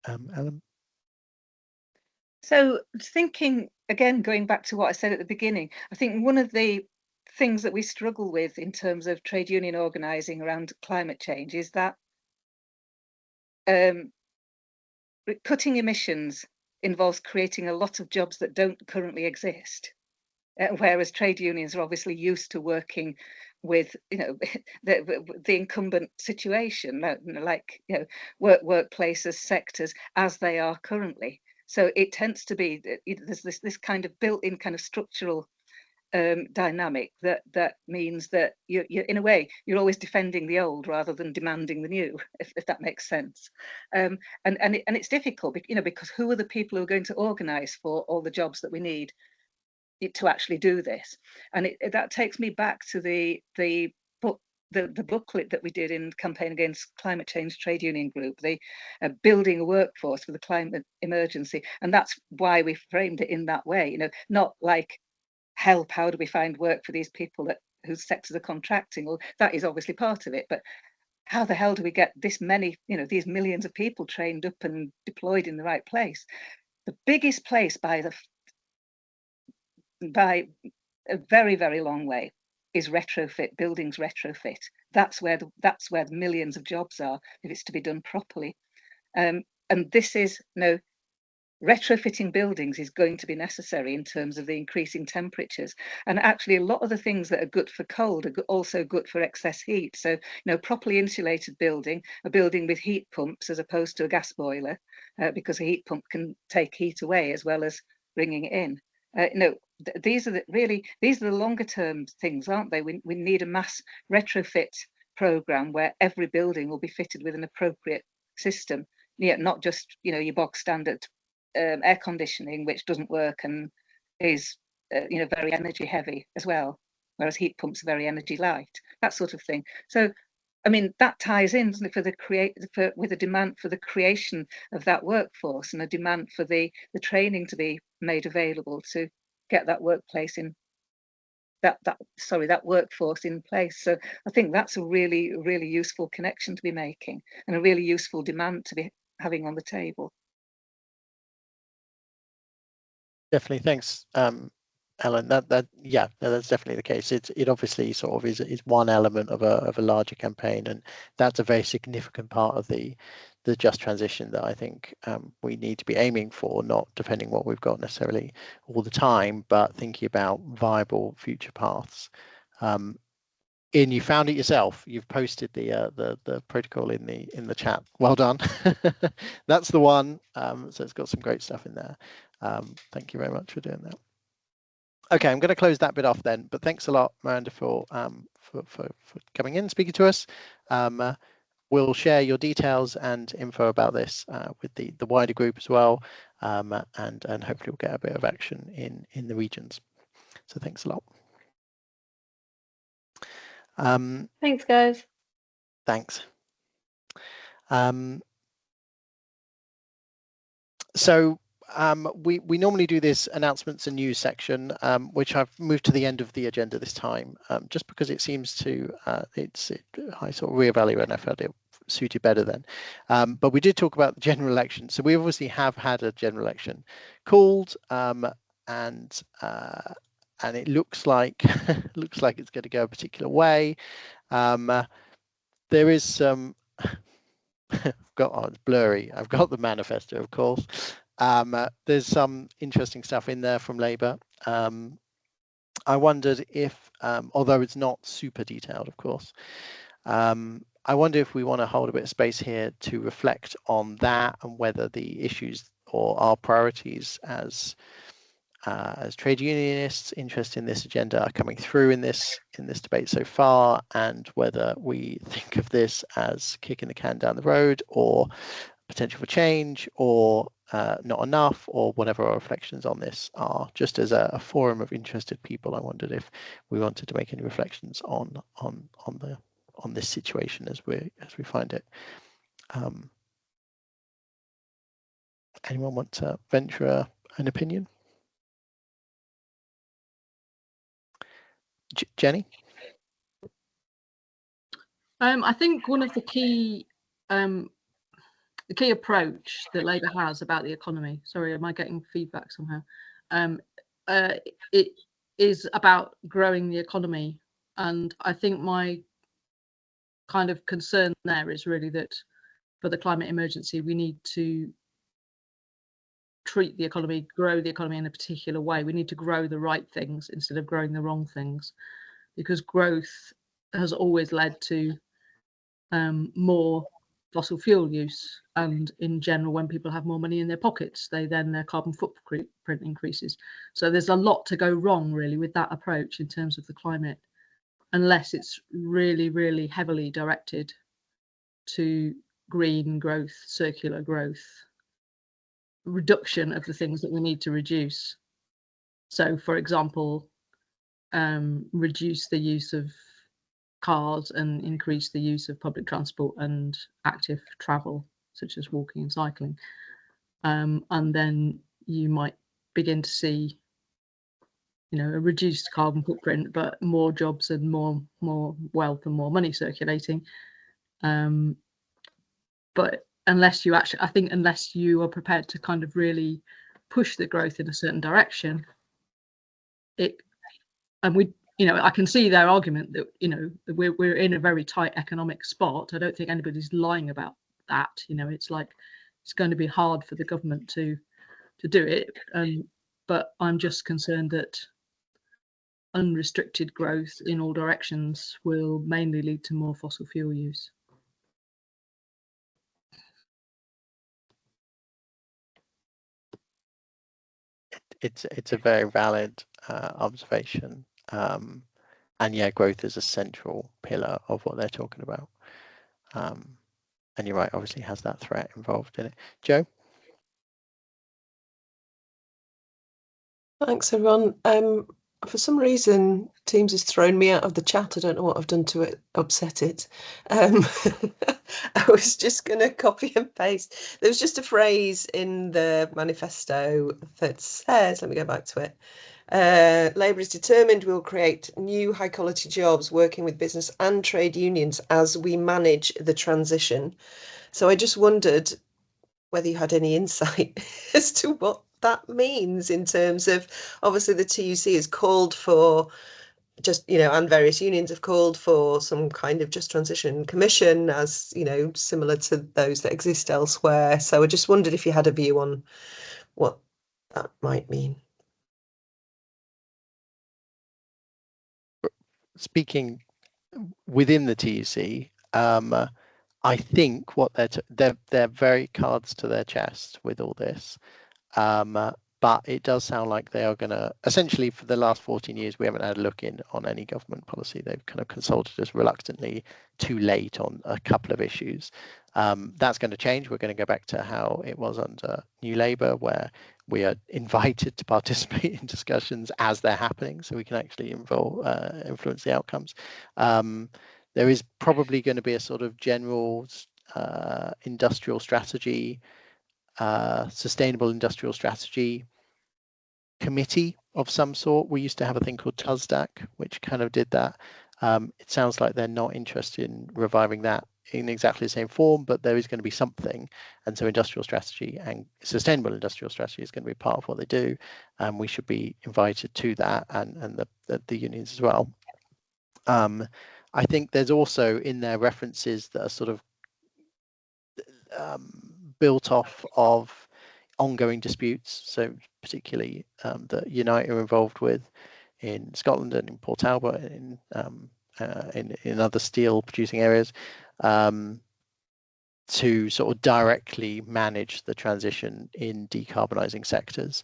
Ellen?
So thinking, again, going back to what I said at the beginning, I think one of the things that we struggle with in terms of trade union organising around climate change is that cutting emissions involves creating a lot of jobs that don't currently exist. Whereas trade unions are obviously used to working with, the incumbent situation, like workplaces, sectors as they are currently. So it tends to be there's this kind of built-in kind of structural dynamic that means that you in a way you're always defending the old rather than demanding the new, if that makes sense. And it's difficult, because who are the people who are going to organise for all the jobs that we need to actually do this? And that takes me back to the booklet that we did in Campaign Against Climate Change Trade Union Group, the building a workforce for the climate emergency. And that's why we framed it in that way, not like help, how do we find work for these people whose sectors are contracting? Well, that is obviously part of it, but how the hell do we get this many, these millions of people trained up and deployed in the right place? The biggest place by a very, very long way is retrofit, buildings retrofit. That's where the millions of jobs are, if it's to be done properly. And this is, retrofitting buildings is going to be necessary in terms of the increasing temperatures. And actually, a lot of the things that are good for cold are also good for excess heat. So, properly insulated building, a building with heat pumps as opposed to a gas boiler, because a heat pump can take heat away as well as bringing it in. These are the longer term things, aren't they? We need a mass retrofit program where every building will be fitted with an appropriate system. Yeah, not just your bog standard air conditioning, which doesn't work and is very energy heavy as well, whereas heat pumps are very energy light, that sort of thing. So I mean, that ties in, doesn't it, with a demand for the creation of that workforce and a demand for the training to be made available to get that workplace in that workforce in place. So I think that's a really, really useful connection to be making and a really useful demand to be having on the table.
Definitely, thanks, Ellen. That's definitely the case. It obviously sort of is one element of a larger campaign, and that's a very significant part of the just transition that I think we need to be aiming for, not defending what we've got necessarily all the time, but thinking about viable future paths. Ian, you found it yourself. You've posted the protocol in the chat. Well done. That's the one. So it's got some great stuff in there. Thank you very much for doing that. Okay, I'm going to close that bit off then. But thanks a lot, Miranda, for coming in, speaking to us. We'll share your details and info about this with the wider group as well, and hopefully we'll get a bit of action in the regions. So thanks a lot.
Thanks, guys.
Thanks. So we normally do this announcements and news section, which I've moved to the end of the agenda this time, just because it seems to I sort of reevaluate and I felt it suited better then. But we did talk about the general election. So we obviously have had a general election called, and it looks like it's going to go a particular way. There is some. It's blurry. I've got the manifesto, of course. There's some interesting stuff in there from Labour. I wondered if, although it's not super detailed, of course, I wonder if we want to hold a bit of space here to reflect on that and whether the issues or our priorities as as trade unionists interested in this agenda are coming through in this debate so far, and whether we think of this as kicking the can down the road or potential for change, or not enough, or whatever our reflections on this are. Just as a forum of interested people, I wondered if we wanted to make any reflections on this situation as we find it. Anyone want to venture an opinion? Jenny?
I think one of the key approach that Labour has about the economy. Sorry, am I getting feedback somehow? It is about growing the economy, and I think my kind of concern there is really that for the climate emergency, we need to treat the economy, grow the economy in a particular way. We need to grow the right things instead of growing the wrong things, because growth has always led to more fossil fuel use, and in general, when people have more money in their pockets, their carbon footprint increases. So there's a lot to go wrong really with that approach in terms of the climate, unless it's really, really heavily directed to green growth, circular growth, reduction of the things that we need to reduce. So, for example, reduce the use of cars and increase the use of public transport and active travel, such as walking and cycling. And then you might begin to see, a reduced carbon footprint, but more jobs and more wealth and more money circulating. But unless you are prepared to kind of really push the growth in a certain direction, I can see their argument that we're in a very tight economic spot. I don't think anybody's lying about that. It's like it's going to be hard for the government to do it, but I'm just concerned that unrestricted growth in all directions will mainly lead to more fossil fuel use.
It's a very valid observation, and yeah, growth is a central pillar of what they're talking about. And you're right, obviously has that threat involved in it. Joe?
Thanks, everyone. For some reason, Teams has thrown me out of the chat. I don't know what I've done to it, upset it. I was just going to copy and paste. There was just a phrase in the manifesto that says, let me go back to it. Labour is determined we will create new high-quality jobs working with business and trade unions as we manage the transition. So I just wondered whether you had any insight as to what that means in terms of, obviously the TUC has called for and various unions have called for some kind of just transition commission, as similar to those that exist elsewhere. So I just wondered if you had a view on what that might mean.
Speaking within the TUC, I think what they're very cards to their chest with all this. But it does sound like they are going to, essentially for the last 14 years, we haven't had a look in on any government policy. They've kind of consulted us reluctantly too late on a couple of issues. That's going to change. We're going to go back to how it was under New Labour, where we are invited to participate in discussions as they're happening, so we can actually influence the outcomes. There is probably going to be a sort of general industrial strategy, sustainable industrial strategy committee of some sort. We used to have a thing called TUSDAC, which kind of did that. It sounds like they're not interested in reviving that in exactly the same form, but there is going to be something. And so industrial strategy and sustainable industrial strategy is going to be part of what they do. And we should be invited to that, and the unions as well. I think there's also in there references that are sort of built off of ongoing disputes, so particularly that Unite are involved with in Scotland and in Port Talbot and in other steel producing areas, to sort of directly manage the transition in decarbonising sectors.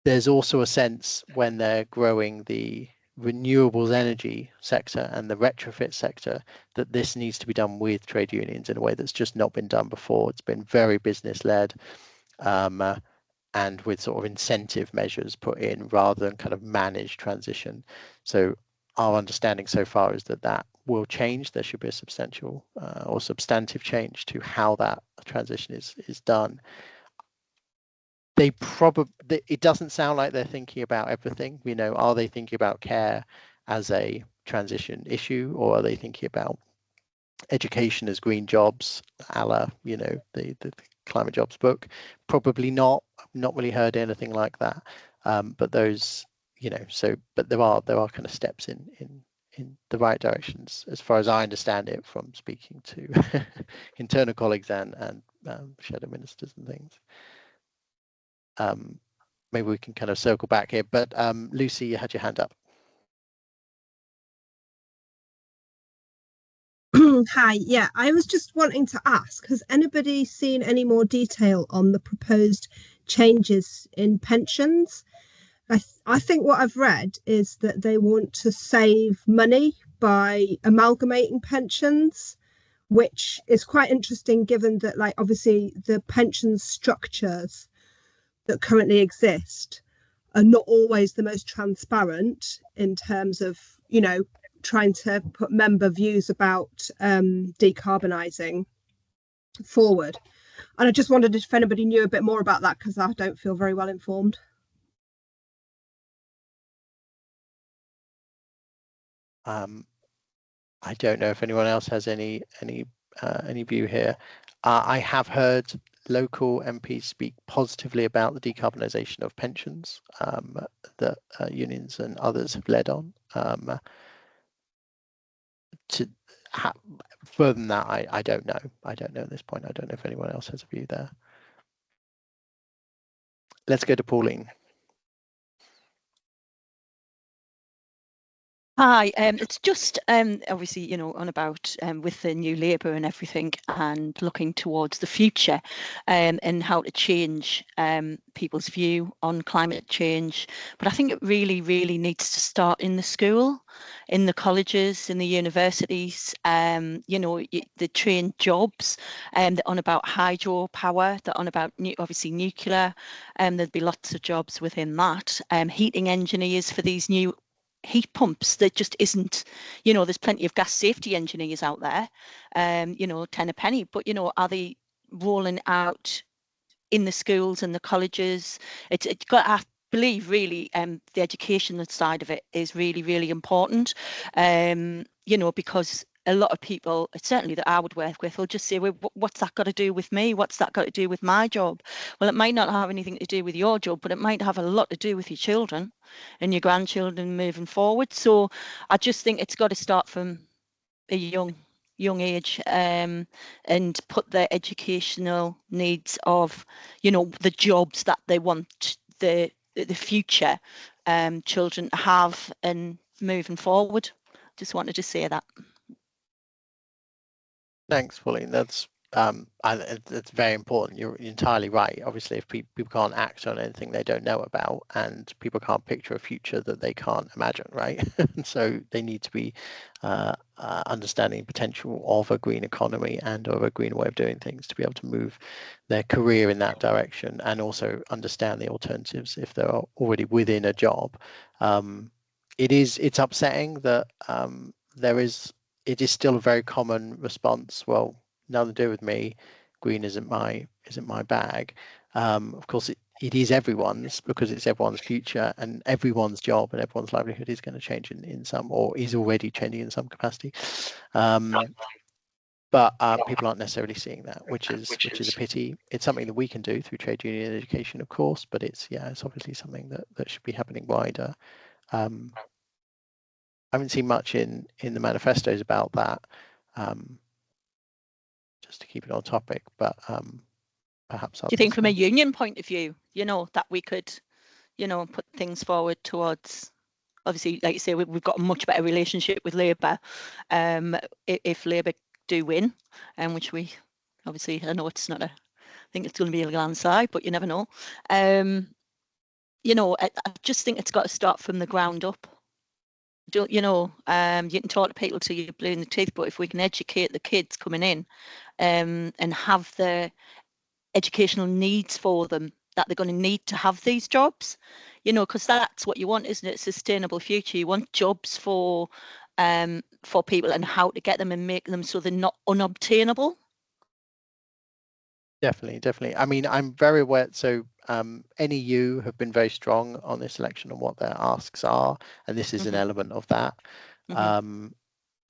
there's also a sense when they're growing the renewables energy sector and the retrofit sector that this needs to be done with trade unions in a way that's just not been done before. It's been very business led, and with sort of incentive measures put in rather than kind of managed transition. So our understanding so far is that that will change. There should be a substantial or substantive change to how that transition is done. They probably, it doesn't sound like they're thinking about everything. You know, are they thinking about care as a transition issue, or are they thinking about education as green jobs, a la, you know, the climate jobs book? Probably not. I've not really heard anything like that. But those, you know, so but there are kind of steps in the right directions, as far as I understand it from speaking to internal colleagues and shadow ministers and things. Maybe we can kind of circle back here, but Lucy, you had your hand up.
Hi, yeah, I was just wanting to ask, has anybody seen any more detail on the proposed changes in pensions? I think what I've read is that they want to save money by amalgamating pensions, which is quite interesting given that, like, obviously the pension structures that currently exist are not always the most transparent in terms of, you know, trying to put member views about decarbonising forward. And I just wondered if anybody knew a bit more about that, because I don't feel very well informed.
I don't know if anyone else has any view here. I have heard local MPs speak positively about the decarbonisation of pensions that unions and others have led on. Further than that, I don't know. I don't know at this point. I don't know if anyone else has a view there. Let's go to Pauline.
Hi, it's just obviously, you know, on about with the new Labour and everything, and looking towards the future and how to change people's view on climate change. But I think it really, really needs to start in the school, in the colleges, in the universities, you know, the trained jobs, that on about hydropower, that on about obviously nuclear, there'd be lots of jobs within that. Heating engineers for these new heat pumps. There just isn't, you know, there's plenty of gas safety engineers out there, you know, 10 a penny, but, you know, are they rolling out in the schools and the colleges? It's got, I believe, really, the educational side of it is really, really important, you know, because a lot of people, certainly that I would work with, will just say, well, what's that got to do with me? What's that got to do with my job? Well, it might not have anything to do with your job, but it might have a lot to do with your children and your grandchildren moving forward. So I just think it's got to start from a young age, and put the educational needs of, you know, the jobs that they want the future children to have and moving forward. Just wanted to say that.
Thanks, Pauline. That's it's very important. You're entirely right. Obviously, if people can't act on anything they don't know about, and people can't picture a future that they can't imagine, right? So they need to be understanding potential of a green economy and of a green way of doing things to be able to move their career in that direction, and also understand the alternatives if they're already within a job. It's upsetting that it is still a very common response. Well, nothing to do with me. Green isn't my bag. Of course, it is everyone's, because it's everyone's future, and everyone's job and everyone's livelihood is going to change in some, or is already changing in some capacity. But people aren't necessarily seeing that, which is a pity. It's something that we can do through trade union education, of course, but it's obviously something that should be happening wider. I haven't seen much in the manifestos about that, just to keep it on topic, but perhaps
Do you think from a union point of view, you know, that we could, you know, put things forward towards, obviously, like you say, we've got a much better relationship with Labour, if Labour do win, which we obviously, I know it's not I think it's going to be a landslide, but you never know. you know, I just think it's got to start from the ground up. Don't you know? You can talk to people till you're blue in the teeth, but if we can educate the kids coming in, and have the educational needs for them that they're going to need to have these jobs, you know, because that's what you want, isn't it? A sustainable future. You want jobs for people, and how to get them and make them so they're not unobtainable.
Definitely. I mean, I'm very aware. So NEU have been very strong on this election and what their asks are, and this is an element of that.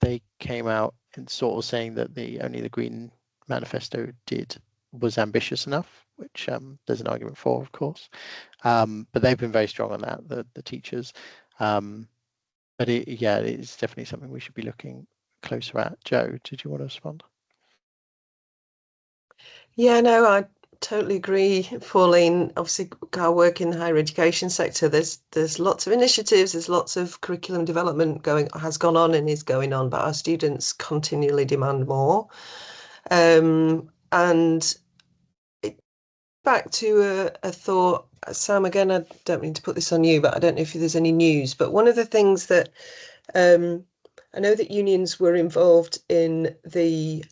They came out and sort of saying that only the Green Manifesto was ambitious enough, which there's an argument for, of course. But they've been very strong on that, the teachers. But it is definitely something we should be looking closer at. Joe, did you want to respond?
Yeah, no, I totally agree, Pauline. Obviously, our work in the higher education sector, there's lots of initiatives, there's lots of curriculum development has gone on and is going on, but our students continually demand more. And back to a thought, Sam, again, I don't mean to put this on you, but I don't know if there's any news, but one of the things that I know that unions were involved in the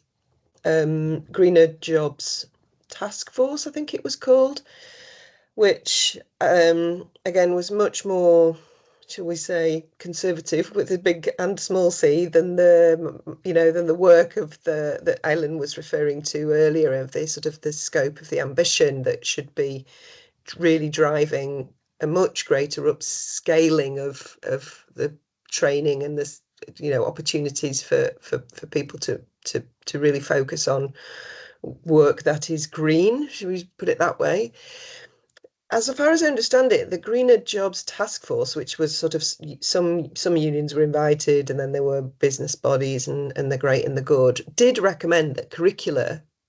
Greener Jobs Task Force, I think it was called, which again was much more, shall we say, conservative with a big and small c than the work of that Ellen was referring to earlier, of the sort of the scope of the ambition that should be really driving a much greater upscaling of the training and this, you know, opportunities for people to really focus on work that is green, should we put it that way. As far as I understand it, the Greener Jobs Task Force, which was sort of some unions were invited, and then there were business bodies and the great and the good, did recommend that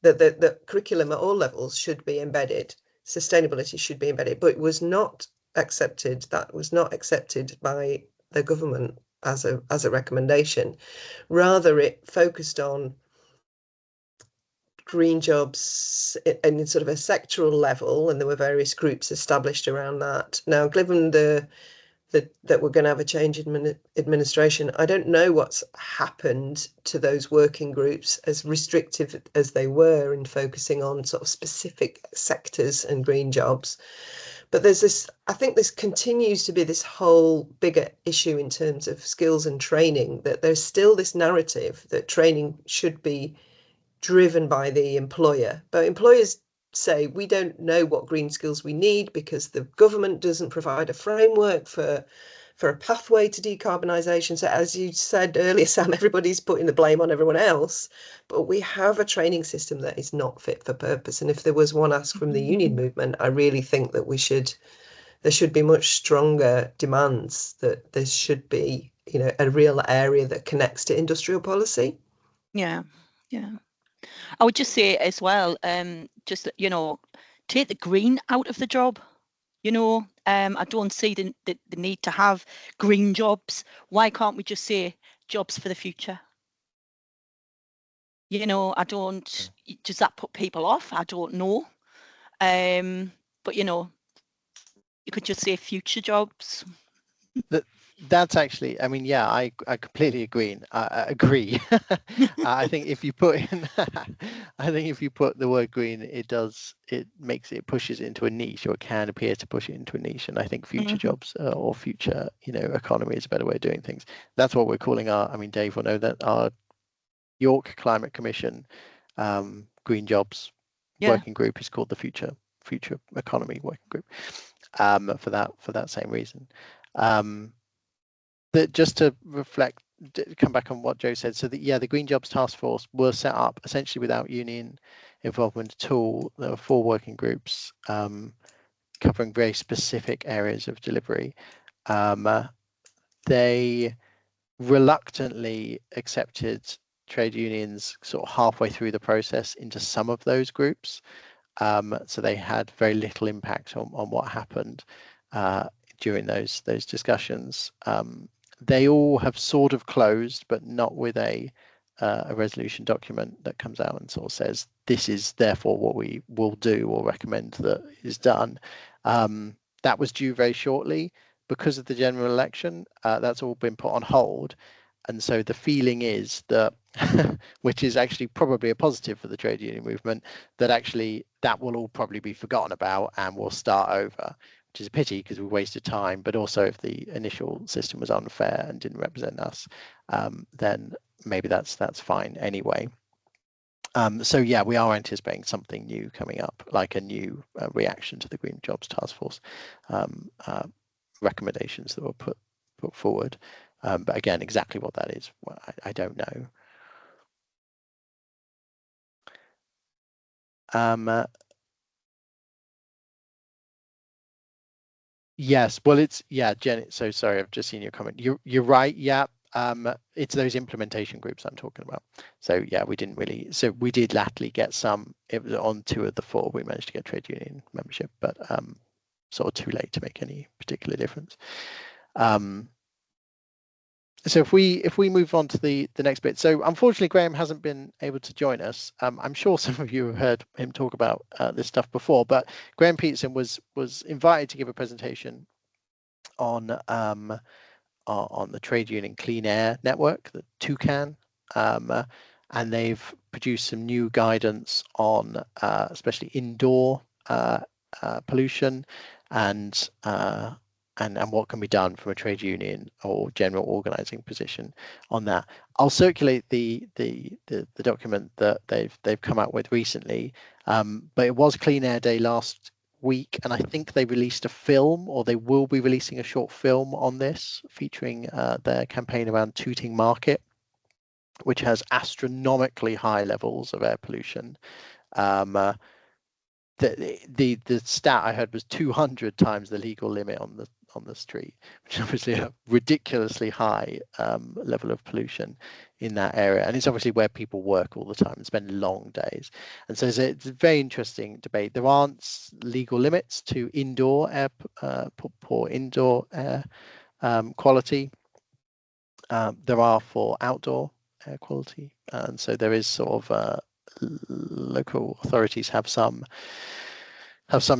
that curriculum at all levels should be embedded, sustainability should be embedded, but it was not accepted. That was not accepted by the government as a recommendation. Rather, it focused on green jobs in sort of a sectoral level, and there were various groups established around that. Now, given that we're going to have a change in administration, I don't know what's happened to those working groups, as restrictive as they were in focusing on sort of specific sectors and green jobs. But there's this, I think this continues to be this whole bigger issue in terms of skills and training, that there's still this narrative that training should be driven by the employer, but employers say we don't know what green skills we need because the government doesn't provide a framework for a pathway to decarbonisation. So as you said earlier, Sam, everybody's putting the blame on everyone else, but we have a training system that is not fit for purpose. And if there was one ask from the union movement, I really think that there should be much stronger demands that there should be, you know, a real area that connects to industrial policy.
Yeah. I would just say as well, just, you know, take the green out of the job. You know, I don't see the need to have green jobs. Why can't we just say jobs for the future? You know, does that put people off? I don't know. But, you know, you could just say future jobs.
That's actually, I mean, yeah, I completely agree. Agree. I think if you put in, I think if you put the word green, it pushes it into a niche, or it can appear to push it into a niche. And I think future jobs or future, you know, economy is a better way of doing things. That's what we're calling I mean, Dave will know that our York Climate Commission Green Jobs working group is called the Future Economy Working Group, for that same reason. That just to come back on what Joe said. So the Green Jobs Task Force was set up essentially without union involvement at all. There were 4 working groups covering very specific areas of delivery. They reluctantly accepted trade unions sort of halfway through the process into some of those groups. So they had very little impact on what happened during those discussions. They all have sort of closed, but not with a resolution document that comes out and sort of says this is therefore what we will do or recommend that is done. that was due very shortly. Because of the general election, that's all been put on hold. And so the feeling is that, which is actually probably a positive for the trade union movement, that actually that will all probably be forgotten about and we'll start over, which is a pity because we wasted time. But also if the initial system was unfair and didn't represent us, then maybe that's fine anyway. So yeah, we are anticipating something new coming up, like a new reaction to the Green Jobs Task Force recommendations that were put forward. But again, exactly what that is, well, I don't know. Yes, well, it's Jen. So sorry, I've just seen your comment. You're right. Yeah, it's those implementation groups I'm talking about. So yeah, we didn't really. So we did latterly get some. It was on 2 of the 4 we managed to get trade union membership, but sort of too late to make any particular difference. So if we move on to the next bit. So unfortunately, Graham hasn't been able to join us. I'm sure some of you have heard him talk about this stuff before, but Graham Peterson was invited to give a presentation on the trade union clean air network, the Toucan, and they've produced some new guidance on especially indoor pollution and what can be done from a trade union or general organizing position on that. I'll circulate the document that they've come out with recently, but it was Clean Air Day last week, and I think they released a film, or they will be releasing a short film on this, featuring their campaign around Tooting Market, which has astronomically high levels of air pollution. The stat I heard was 200 times the legal limit on the street, which is obviously a ridiculously high level of pollution in that area, and it's obviously where people work all the time and spend long days. And so it's a very interesting debate. There aren't legal limits to indoor air, poor indoor air quality. There are for outdoor air quality, and so there is sort of local authorities have some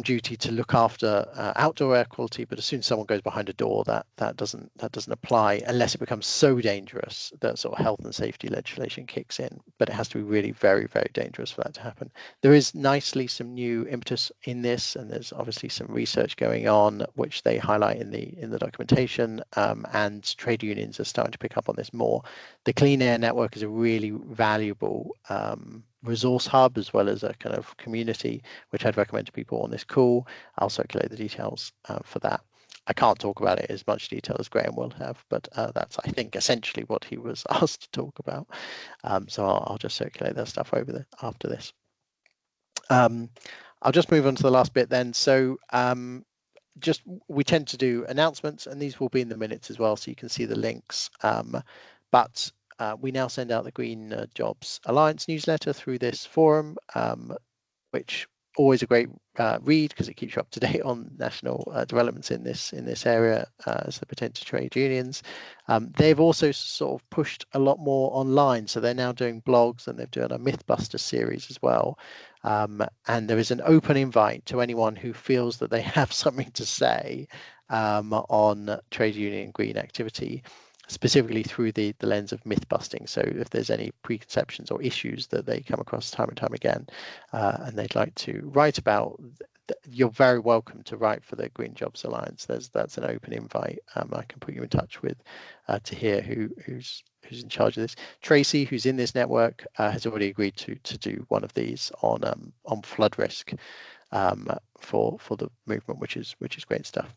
duty to look after outdoor air quality, but as soon as someone goes behind a door, that doesn't apply, unless it becomes so dangerous that sort of health and safety legislation kicks in. But it has to be really very, very dangerous for that to happen. There is nicely some new impetus in this, and there's obviously some research going on which they highlight in the documentation, and trade unions are starting to pick up on this more. The Clean Air Network is a really valuable resource hub, as well as a kind of community, which I'd recommend to people on this call. I'll circulate the details for that. I can't talk about it as much detail as Graham will have, but that's, I think, essentially what he was asked to talk about. So I'll just circulate that stuff over after this. I'll just move on to the last bit then. So we tend to do announcements, and these will be in the minutes as well, so you can see the links. But we now send out the Green Jobs Alliance newsletter through this forum, which always a great read because it keeps you up to date on national developments in this area as they pertain to trade unions. They've also sort of pushed a lot more online, so they're now doing blogs, and they've done a Mythbuster series as well. And there is an open invite to anyone who feels that they have something to say on trade union green activity, specifically through the lens of myth busting. So if there's any preconceptions or issues that they come across time and time again, and they'd like to write about, you're very welcome to write for the Green Jobs Alliance. That's an open invite. I can put you in touch with Tahir, who's in charge of this. Tracy, who's in this network, has already agreed to do one of these on flood risk for the movement, which is great stuff.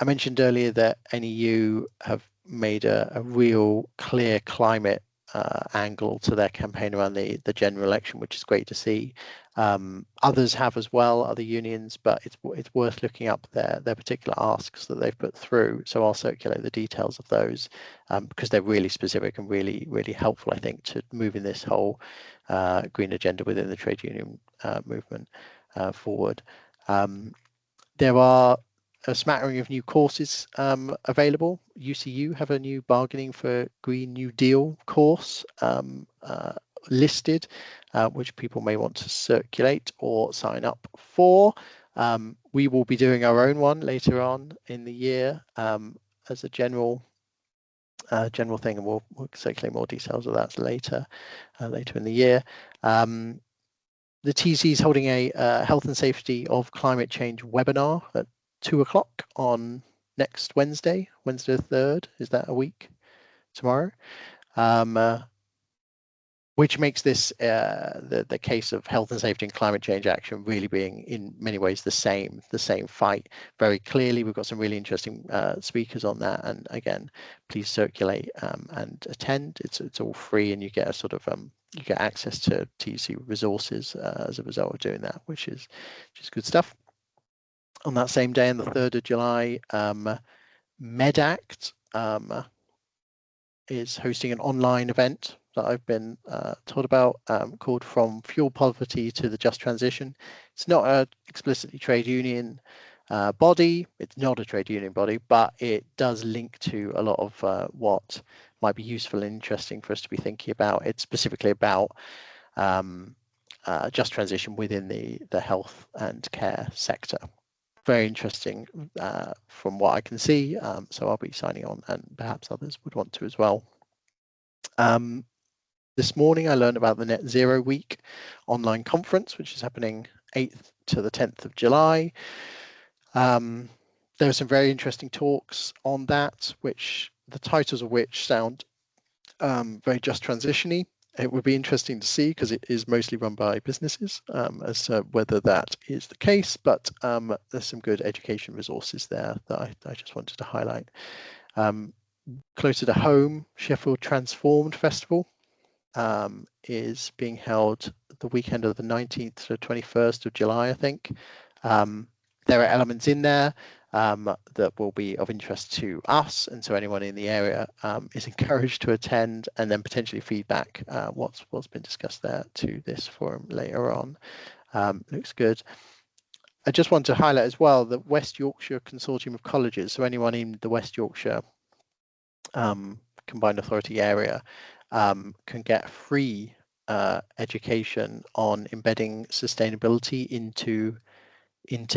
I mentioned earlier that NEU have made a real clear climate angle to their campaign around the general election, which is great to see. Others have as well, other unions, but it's worth looking up their particular asks that they've put through. So I'll circulate the details of those because they're really specific and really, really helpful, I think, to moving this whole green agenda within the trade union movement forward. There are a smattering of new courses available. UCU have a new Bargaining for Green New Deal course listed, which people may want to circulate or sign up for. We will be doing our own one later on in the year as a general thing, and we'll circulate more details of that later in the year. The TC is holding a health and safety of climate change webinar at 2 o'clock on next Wednesday the 3rd. Is that a week tomorrow? Which makes this the case of health and safety and climate change action really being in many ways the same fight very clearly. We've got some really interesting speakers on that, and again, please circulate and attend. It's all free, and you get a sort of you get access to TC resources as a result of doing that, which is good stuff. On that same day, on the 3rd of July, MedAct is hosting an online event that I've been told about called From Fuel Poverty to the Just Transition. It's not an explicitly trade union body. It's not a trade union body, but it does link to a lot of what might be useful and interesting for us to be thinking about. It's specifically about just transition within the health and care sector. Very interesting from what I can see, so I'll be signing on, and perhaps others would want to as well. This morning I learned about the Net Zero Week online conference, which is happening 8th to the 10th of July. There were some very interesting talks on that, which the titles of which sound very just transition-y. It would be interesting to see, because it is mostly run by businesses, as to whether that is the case, but there's some good education resources there that I just wanted to highlight. Closer to home, Sheffield Transformed Festival is being held the weekend of the 19th to 21st of July, I think. There are elements in there that will be of interest to us, and so anyone in the area is encouraged to attend and then potentially feedback what's been discussed there to this forum later on. Looks good. I just want to highlight as well the West Yorkshire Consortium of Colleges, so anyone in the West Yorkshire Combined Authority area can get free education on embedding sustainability into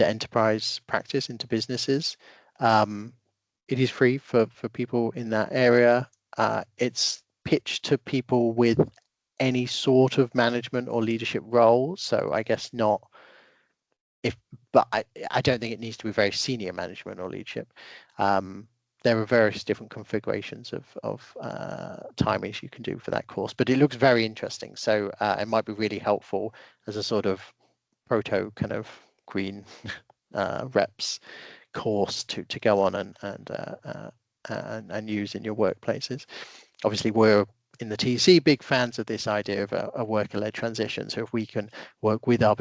enterprise practice, into businesses. It is free for people in that area. It's pitched to people with any sort of management or leadership role, so I guess not but I don't think it needs to be very senior management or leadership. There are various different configurations of timings you can do for that course, but it looks very interesting. So it might be really helpful as a sort of proto kind of green reps course to go on and use in your workplaces. Obviously, we're in the TC big fans of this idea of a worker-led transition. So if we can work with our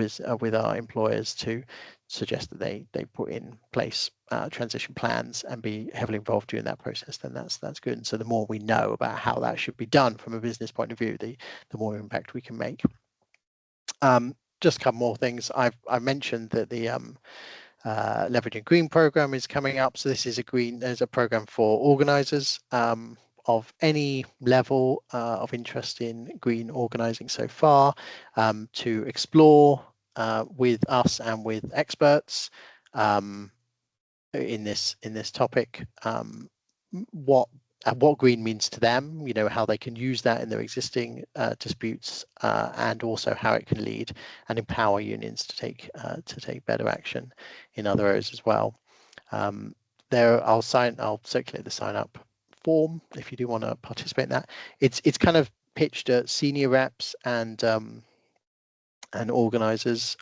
employers to suggest that they put in place transition plans and be heavily involved during that process, then that's good. And so the more we know about how that should be done from a business point of view, the more impact we can make. Just a couple more things. I've mentioned that the Leveraging Green program is coming up. So this is there's a program for organisers of any level of interest in green organising so far, to explore with us and with experts in this topic what green means to them, how they can use that in their existing disputes, and also how it can lead and empower unions to take better action in other areas as well. I'll circulate the sign up form if you do want to participate in that. It's kind of pitched at senior reps and organisers,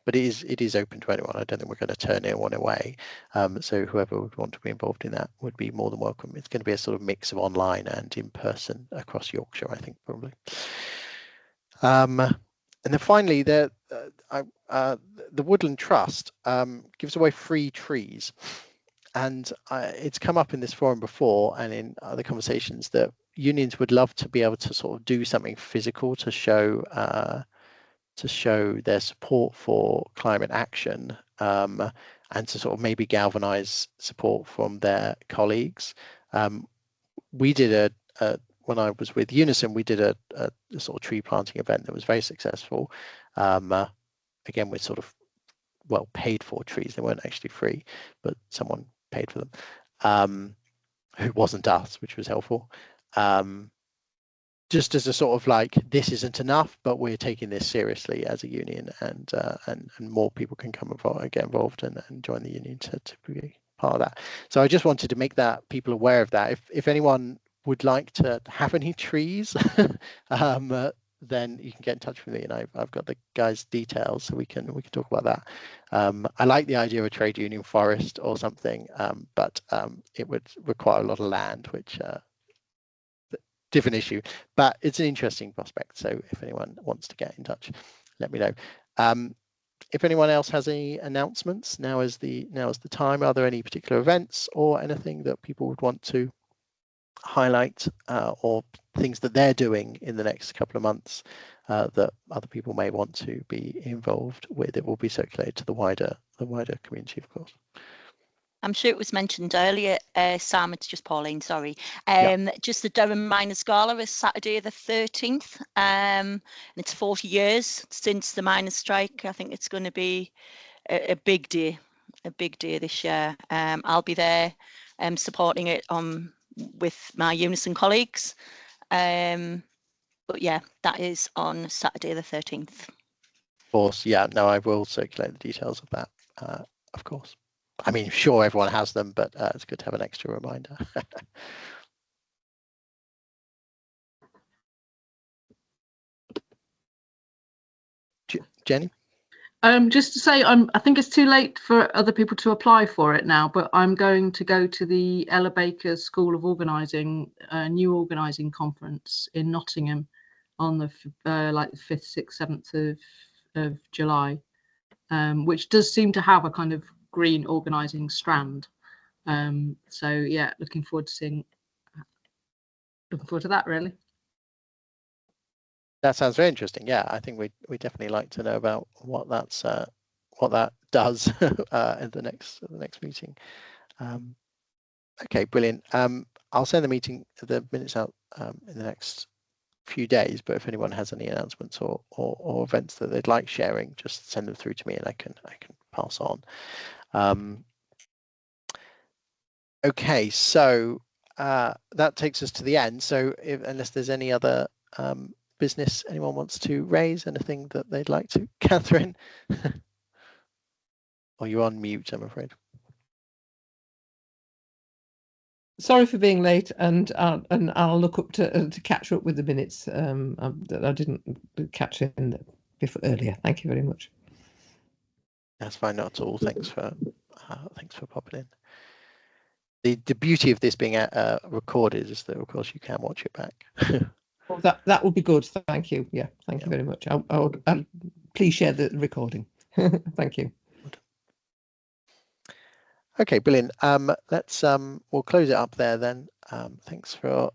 but it is open to anyone. I don't think we're going to turn anyone away. So whoever would want to be involved in that would be more than welcome. It's going to be a sort of mix of online and in person across Yorkshire, I think, probably. And then finally, the Woodland Trust gives away free trees. And it's come up in this forum before and in other conversations that unions would love to be able to sort of do something physical to show their support for climate action, and to sort of maybe galvanize support from their colleagues. We did when I was with Unison, we did a sort of tree planting event that was very successful. Again, with sort of well, paid for trees. They weren't actually free, but someone paid for them, who wasn't us, which was helpful. Just as a sort of like, this isn't enough, but we're taking this seriously as a union, and more people can come involved, get involved, and join the union to be part of that. So I just wanted to make that people aware of that. If anyone would like to have any trees, then you can get in touch with me, and I've got the guys' details, so we can talk about that. I like the idea of a trade union forest or something, but it would require a lot of land, which different issue, but it's an interesting prospect. So if anyone wants to get in touch, let me know. If anyone else has any announcements, now is the time. Are there any particular events or anything that people would want to highlight, or things that they're doing in the next couple of months that other people may want to be involved with? It will be circulated to the wider community, of course.
I'm sure it was mentioned earlier, Sam, it's just Pauline, sorry. Just the Durham Miners Gala is Saturday the 13th. And it's 40 years since the miners' strike. I think it's going to be a big day this year. I'll be there supporting it with my Unison colleagues. But yeah, that is on Saturday the 13th.
Of course, yeah, no, I will circulate the details of that, of course. I mean, sure, everyone has them, but it's good to have an extra reminder. Jenny?
Just to say, I think it's too late for other people to apply for it now, but I'm going to go to the Ella Baker School of Organising, new organising conference in Nottingham on the like 5th, 6th, 7th of July, which does seem to have a kind of green organising strand. So yeah, looking forward to that, really.
That sounds very interesting. Yeah, I think we definitely like to know about what that does at the next meeting. Okay, brilliant. I'll send the minutes out in the next few days, but if anyone has any announcements or events that they'd like sharing, just send them through to me and I can pass on. Okay, so that takes us to the end. So unless there's any other business anyone wants to raise, anything that they'd like to, Catherine? Or you're on mute, I'm afraid.
Sorry for being late, and I'll look up to catch up with the minutes. I didn't catch it before earlier. Thank you very much.
That's fine, not at all. Thanks for popping in. The beauty of this being recorded is that, of course, you can watch it back.
Well, that would be good. Thank you. Yeah, thank you very much. I'll please share the recording. Thank you.
Okay, brilliant. We'll close it up there then. Thanks for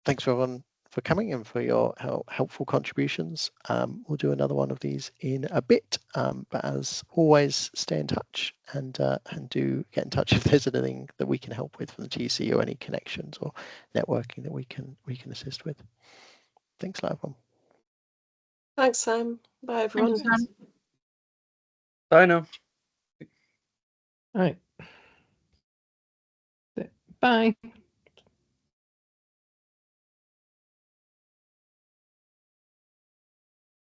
everyone for coming and for your helpful contributions. We'll do another one of these in a bit, but as always, stay in touch and do get in touch if there's anything that we can help with from the TC or any connections or networking that we can assist with. Thanks a lot, everyone.
Thanks, Sam. Bye, everyone.
Thank you, Sam.
Bye now.
All right. Bye.